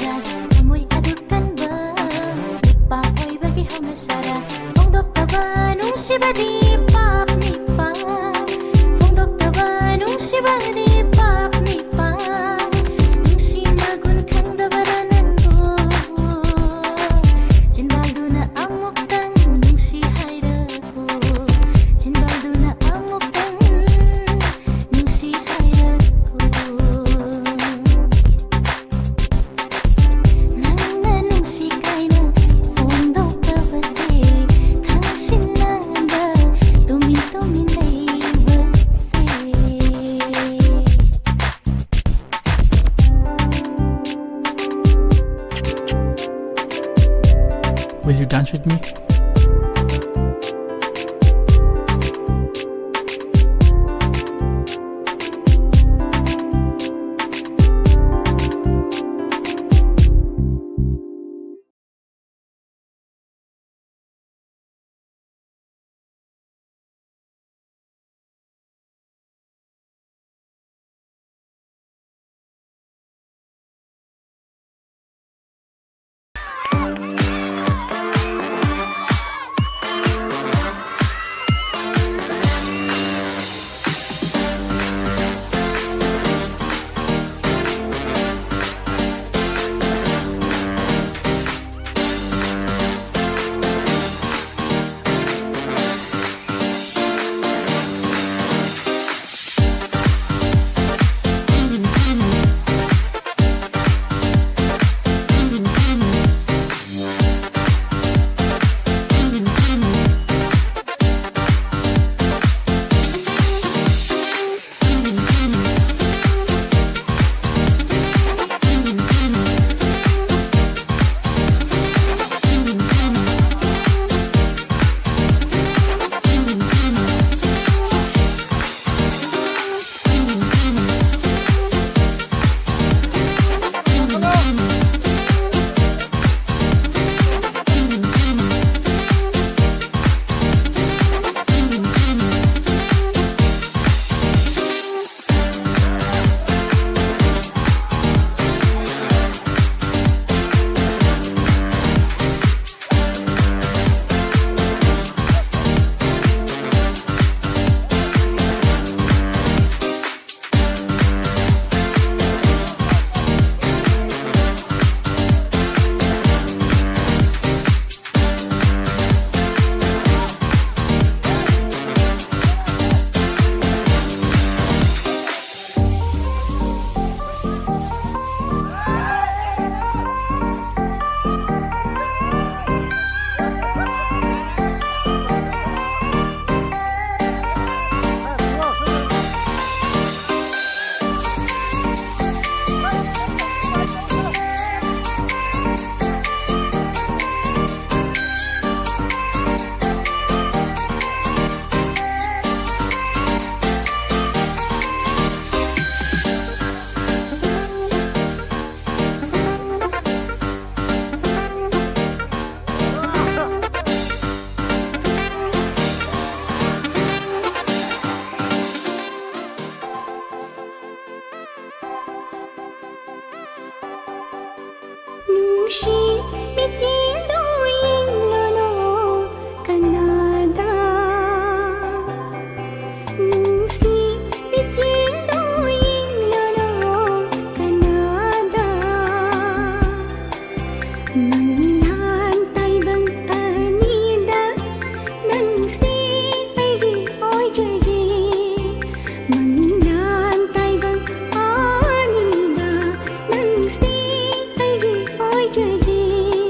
ꯁꯥꯔꯥ ꯊꯃꯣꯏ ꯑꯗꯨ ꯀꯟꯕ ꯅꯨꯄꯥ ꯑꯣꯏꯕꯒꯤ ꯍꯧꯅ ꯁꯥꯔꯥ ꯐꯣꯡꯗꯣꯛꯇꯕ ꯅꯨꯡꯁꯤꯕꯗꯤ ꯄꯥꯞꯅꯤ ꯄꯥꯞ ꯐꯣꯡꯗꯣꯛꯇꯕ ꯅꯨꯡꯁꯤꯕꯗꯤ ꯄꯥꯞꯅꯤ ꯄꯥꯞ ꯅꯨꯡꯁꯤ ꯃꯒꯨꯟ ꯈꯪꯗꯕꯔ ꯅꯪꯕꯨ ꯆꯤꯟꯕꯥꯜꯗꯨꯅ ꯑꯃꯨꯛꯇꯪ ꯅꯨꯡꯁꯤ ꯍꯥꯏꯔꯛꯎ ꯆꯤꯟꯕꯥꯜꯗꯨꯅ ꯑꯃꯨꯛꯇꯪ ꯅꯨꯡꯁꯤ ꯍꯥꯏꯔꯛꯎ ꯅꯪꯅ ꯅꯨꯡꯁꯤ ꯀꯥꯏꯅ ꯐꯣꯡꯗꯣꯛꯇꯕꯁꯦ ꯈꯪꯁꯤꯟꯅꯕ ꯇꯨꯃꯤꯟ ꯇꯨꯃꯤꯟ ꯂꯩꯕꯁꯦ Will you dance with me? Jagi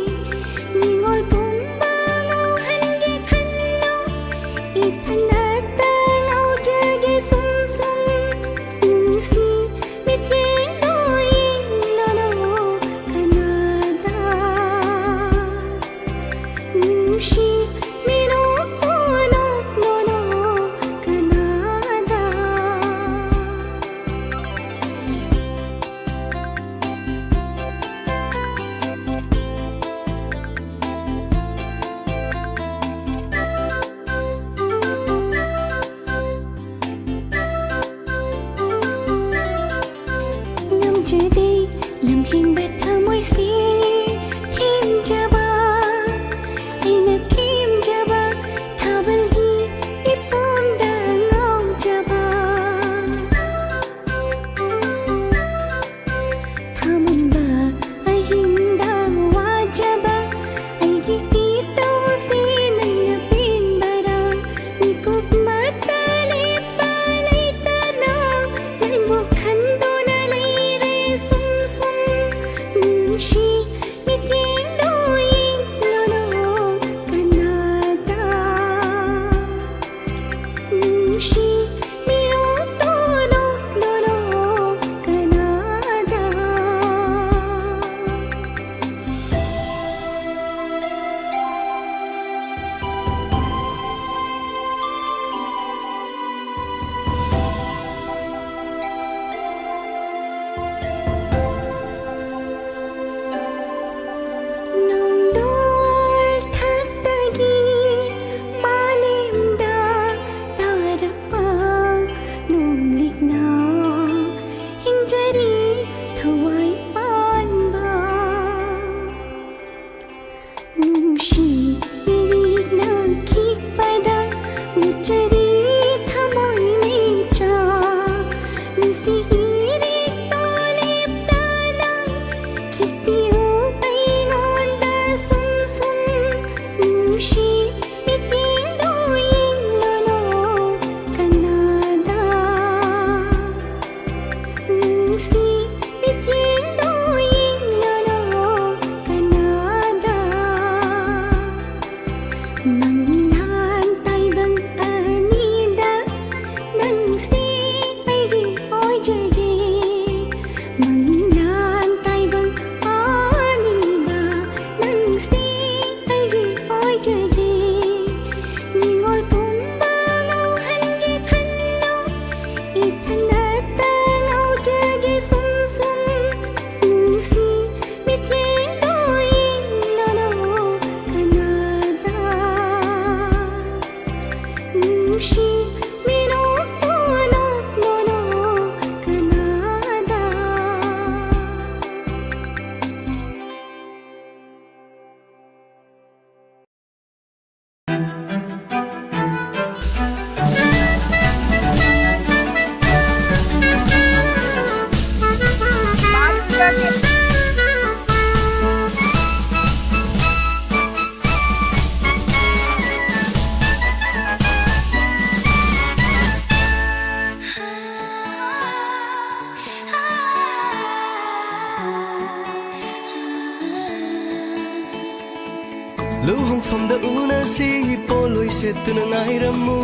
ꯂꯨꯍꯣꯡꯐꯝꯗ ꯎꯅꯁꯤ ꯄꯣꯠꯂꯣꯏ ꯁꯦꯠꯇꯨꯅ ꯉꯥꯏꯔꯝꯃꯨ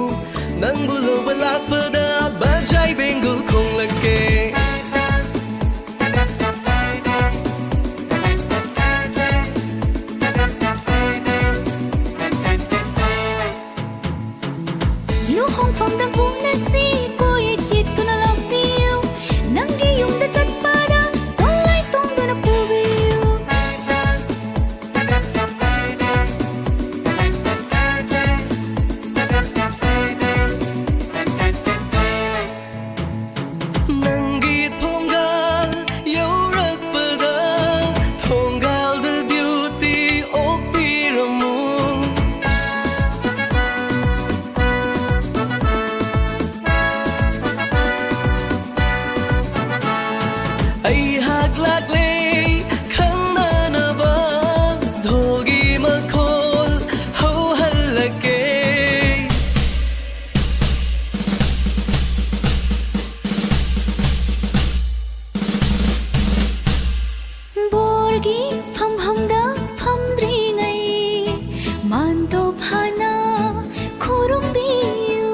ꯅꯪꯕꯨ ꯂꯧꯕ ꯂꯥꯛꯄꯗ ꯕꯖꯥꯏ ꯕꯦꯡꯒꯜ ꯈꯣꯡꯂꯛꯀꯦ ꯂꯨꯍꯣꯡꯐꯝꯗ ꯎꯅꯁꯤ ꯀꯣꯏꯠ ꯌꯦꯠꯇꯨꯅ ꯂꯥꯛꯄꯤꯌꯨ ꯅꯪꯒꯤ ꯌꯨꯝꯗ ꯆꯠꯄꯗ ꯇꯣꯜꯂꯥꯏ ꯇꯣꯡꯗꯨꯅ ꯄꯨꯕꯤꯌꯨ ꯅꯪꯒꯤ ꯊꯣꯡꯒꯥꯜ ꯌꯧꯔꯛꯄꯗ ꯊꯣꯡꯒꯥꯜꯗ ꯗ꯭ꯌꯨꯇꯤ ꯑꯣꯛꯄꯤꯔꯝꯃꯨ ꯑꯩꯍꯥꯛ ꯂꯥꯛꯂꯦ ꯈꯪꯅꯅꯕ ꯙꯣꯜꯒꯤ ꯃꯈꯣꯜ ꯍꯧꯍꯜꯂꯛꯀꯦ ꯕꯣꯔꯒꯤ ꯐꯝꯐꯝꯗ ꯐꯝꯗ꯭ꯔꯤꯉꯩ ꯃꯥꯟꯇꯣꯞ ꯍꯥꯟꯅ ꯈꯨꯔꯨꯝꯕꯤꯌꯨ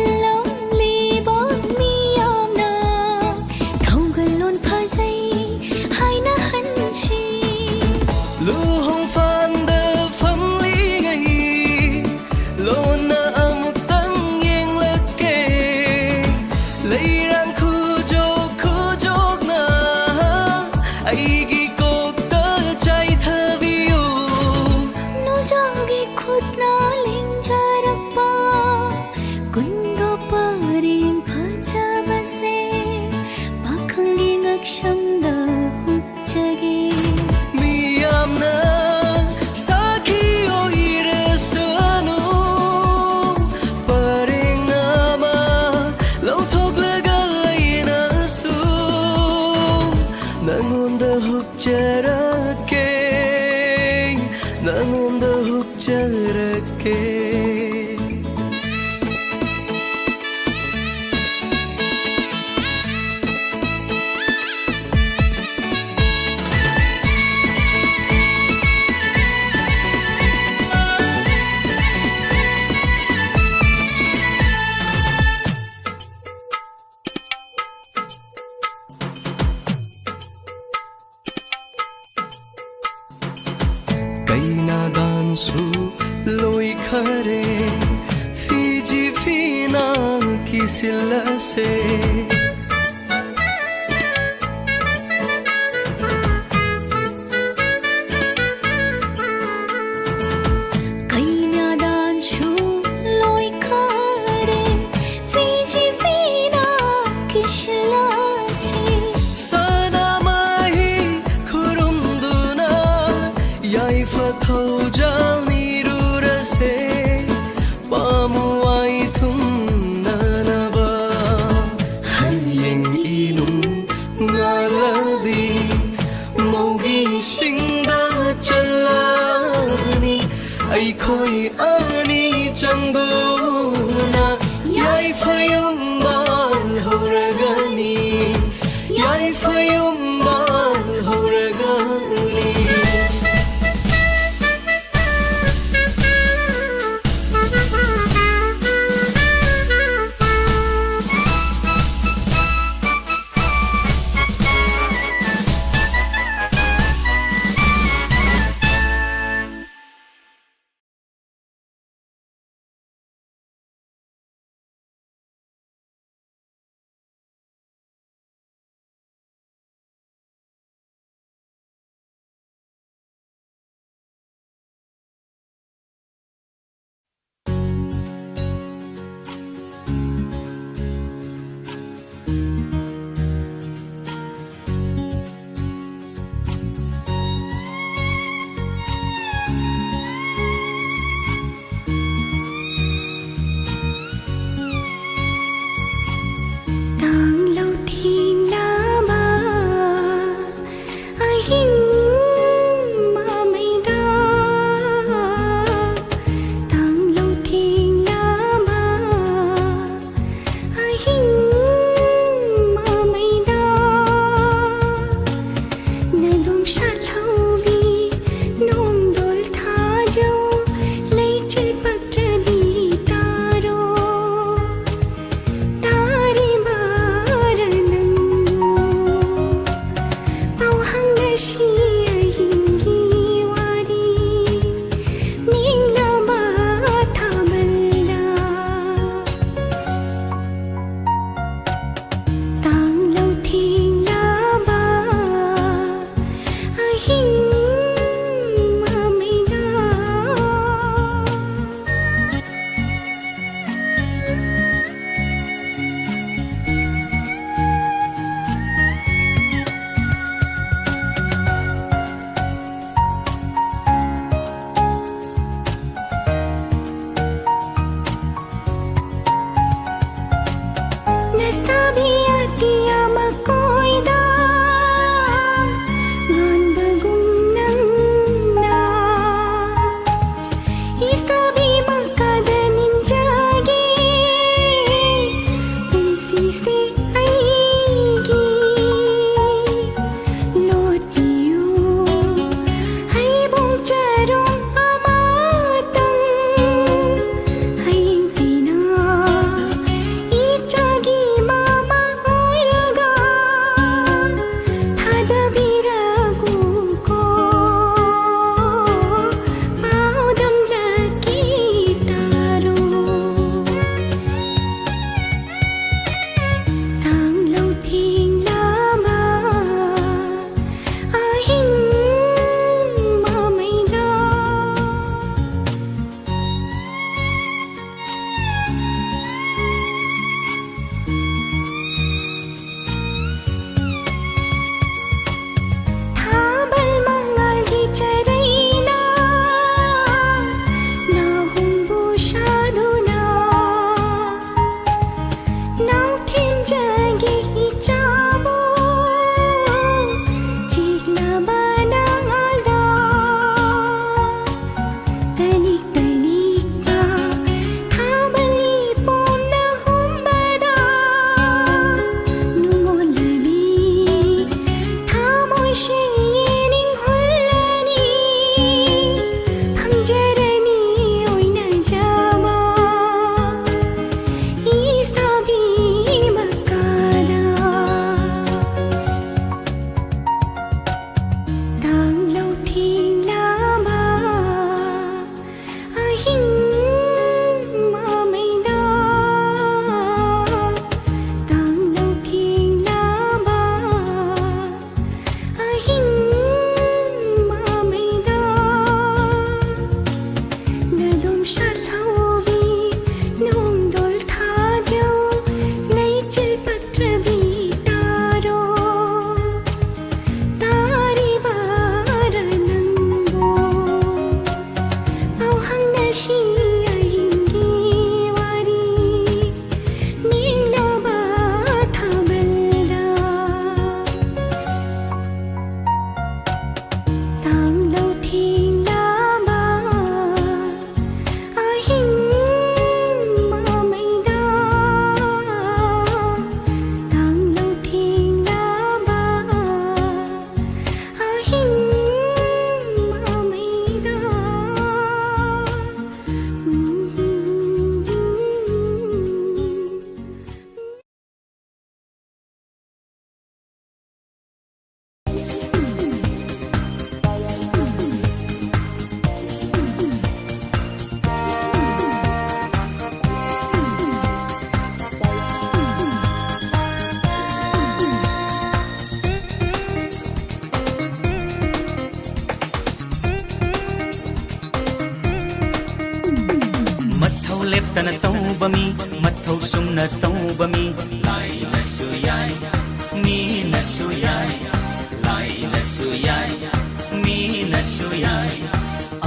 ꯇꯤꯜꯂꯝꯂꯤꯕ ꯃꯤꯌꯥꯝꯅ ꯊꯧꯒꯜꯂꯣꯟ ꯐꯖꯩ ꯍꯥꯏꯅꯍꯟꯁꯤ ꯂꯨꯍꯣꯡꯐꯝꯗ ꯐꯝꯂꯤꯉꯩ ꯂꯣꯟꯅ ꯑꯃꯨꯛꯇꯪ ꯌꯦꯡꯂꯛꯀꯦ ꯂꯩꯔꯥꯡ ꯈꯨꯖꯣꯛ ꯈꯨꯖꯣꯛꯅ ꯑꯩꯒꯤ ꯀꯣꯛꯇ ꯆꯥꯏꯊꯕꯤꯌꯨ ꯅꯨꯖꯥꯎꯒꯤ ꯈꯨꯠꯅ ꯂꯦꯡꯖꯔꯛꯄ ꯀꯨꯟꯗꯣ ꯄꯔꯦꯡ ꯐꯖꯕꯁꯦ ꯄꯥꯈꯪꯒꯤ ꯉꯛꯁꯝꯗ ꯍꯨꯛꯆꯒꯦ ꯃꯤꯌꯥꯝꯅ ꯁꯥꯈꯤ ꯑꯣꯏꯔꯁꯅꯨ ꯄꯔꯦꯡ ꯑꯃ ꯂꯧꯊꯣꯛꯂꯒ ꯑꯩꯅꯁꯨ ꯅꯉꯣꯟꯗ ꯍꯨꯛꯆꯔꯛꯀꯦ ꯅꯉꯣꯟꯗ ꯍꯨꯛꯆꯔꯛꯀꯦ ꯀꯩꯅꯥꯗꯥꯟꯁꯨ ꯂꯣꯏꯈꯔꯦ ꯐꯤꯖꯤ ꯐꯤꯅ ꯀꯤꯁꯤꯜꯂꯁꯦ ꯀꯩꯅꯥꯗꯥꯟꯁꯨ ꯂꯣꯏꯈꯔꯦ ꯐꯤꯖꯤ ꯐꯤꯅ ꯂꯦꯞꯇꯅ ꯇꯧꯕ ꯃꯤ ꯃꯊꯧ ꯁꯨꯝꯅ ꯇꯧꯕ ꯃꯤ ꯂꯥꯏꯅꯁꯨ ꯌꯥꯏ ꯃꯤꯅꯁꯨ ꯌꯥꯏ ꯂꯥꯏꯅꯁꯨ ꯌꯥꯏ ꯃꯤꯅꯁꯨ ꯌꯥꯏ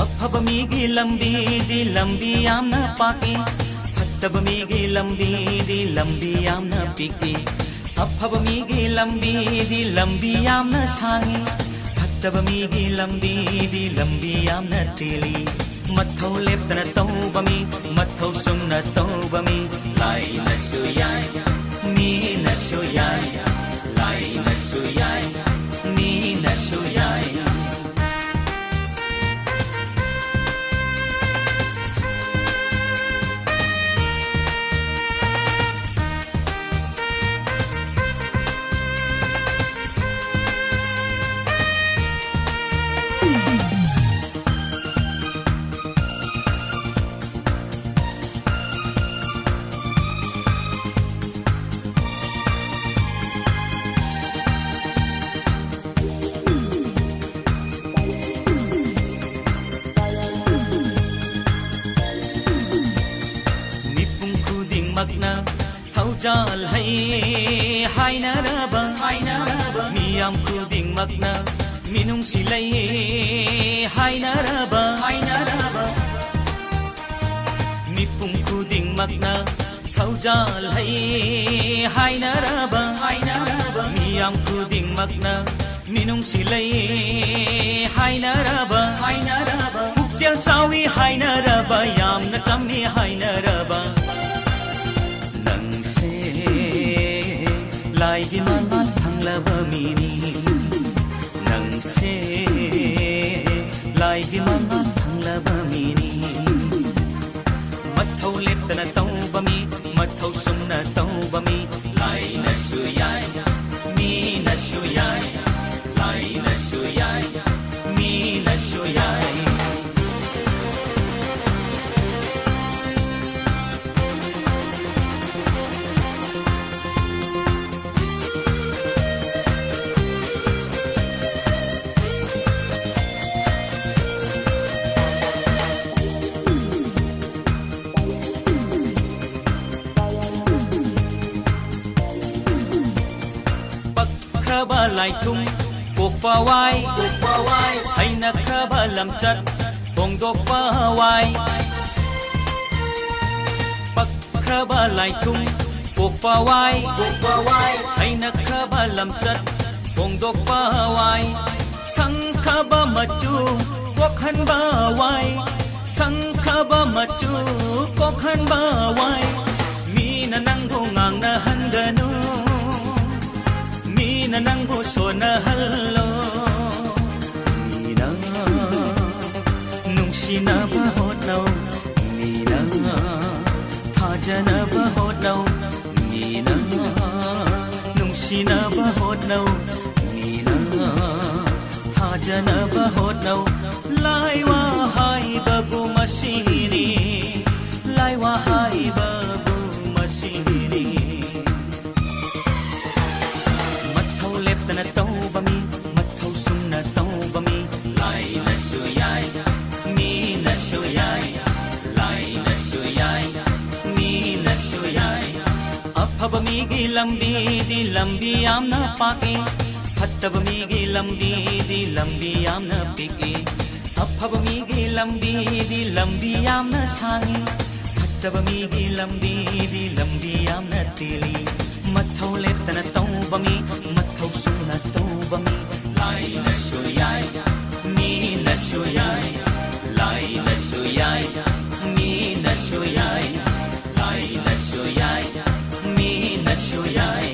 ꯑꯐꯕ ꯃꯤꯒꯤ ꯂꯝꯕꯤꯗꯤ ꯂꯝꯕꯤ ꯌꯥꯝꯅ ꯄꯥꯛꯏ ꯐꯠꯇꯕ ꯃꯤꯒꯤ ꯂꯝꯕꯤꯗꯤ ꯂꯝꯕꯤ ꯌꯥꯝꯅ ꯄꯤꯛꯏ ꯑꯐꯕ ꯃꯤꯒꯤ ꯂꯝꯕꯤꯗꯤ ꯂꯝꯕꯤ ꯌꯥꯝꯅ ꯁꯥꯡꯏ ꯐꯠꯇꯕ ꯃꯤꯒꯤ ꯂꯝꯕꯤꯗꯤ ꯂꯝꯕꯤ ꯌꯥꯝꯅ ꯇꯦꯜꯂꯤ ꯃꯊꯧ ꯂꯦꯞꯇꯅ ꯇꯧꯕ ꯃꯤ ꯃꯊꯧ ꯁꯨꯝꯅ ꯇꯧꯕ ꯃꯤ ꯂꯥꯏꯅꯁꯨ ꯌꯥꯏ ꯃꯤꯅꯁꯨ ꯌꯥꯏ ꯂꯥꯏꯅꯁꯨ ꯌꯥꯏ ꯃꯤꯅꯁꯨ ꯌꯥꯏ ꯃꯛꯅ ꯊꯧꯖꯥꯜ ꯍꯩ ꯍꯥꯏꯅꯔꯕ ꯃꯤꯌꯥꯝ ꯈꯨꯗꯤꯡꯃꯛꯅ ꯃꯤꯅꯨꯡꯁꯤ ꯂꯩ ꯍꯥꯏꯅꯔꯕ ꯃꯤꯄꯨꯝ ꯈꯨꯗꯤꯡꯃꯛꯅ थौजाल्है हायनाराबा मियाम खुदिंमकना मिनुंसिलै हायनाराबा पुक्चेल चावी हायनाराबा यामना चम्मी हायनाराबा नंसे लाइगी मंगाल फंगलाबा मिनी नंसे लाइगी मंगाल फंगलाबा मिनी मथौ लेप्तना तौबा मी मथौ सुमना तौबा मी लाइनसु याय मीनसु याय लाइनसु याय मीनसु याय khaba lai thung kokpa wai haina khaba lamchat bongdok pa wai pak khaba lai thung kokpa wai haina khaba lamchat bongdok pa wai sang khaba machu kokhan ba wai sang khaba machu kokhan ba wai mi na nang bungang na handanu Mina nang buso na halo Mina nung sinabahot naw Mina taja na bahot naw Mina nung sinabahot naw Mina taja na bahot naw Laiwa hai babu masini Laiwa hai babu masini na tauba mi mathau sum na tauba mi lai na suyai mi na suyai lai na suyai mi na suyai aphaba mi gi lambi am na pae phattaba mi gi lambi am na pike aphaba mi gi lambi am na sangi phattaba mi gi lambi am na tili mathau leptana tauba mi mathau sumna tauba mi lai na suyai mi na suyai lai na suyai mi na suyai lai na suyai mi na suyai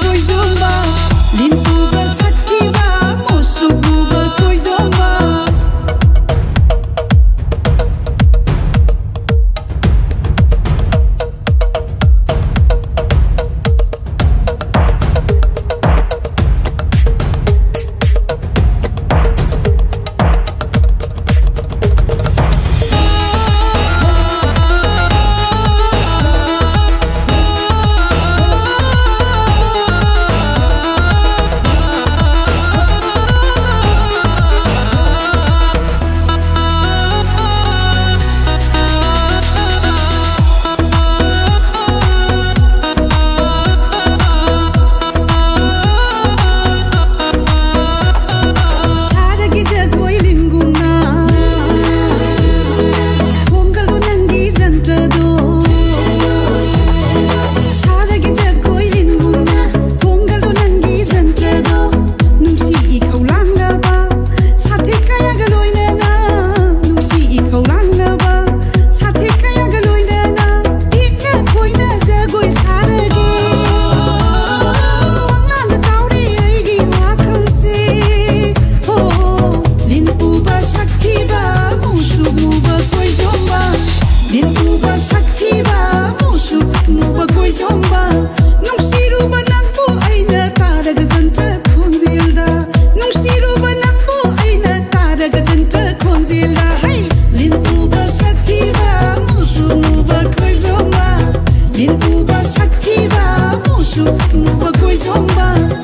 koi zomba lin puba sakhiba musu puba koi zomba Lin puba sakhiba musu muba koi zomba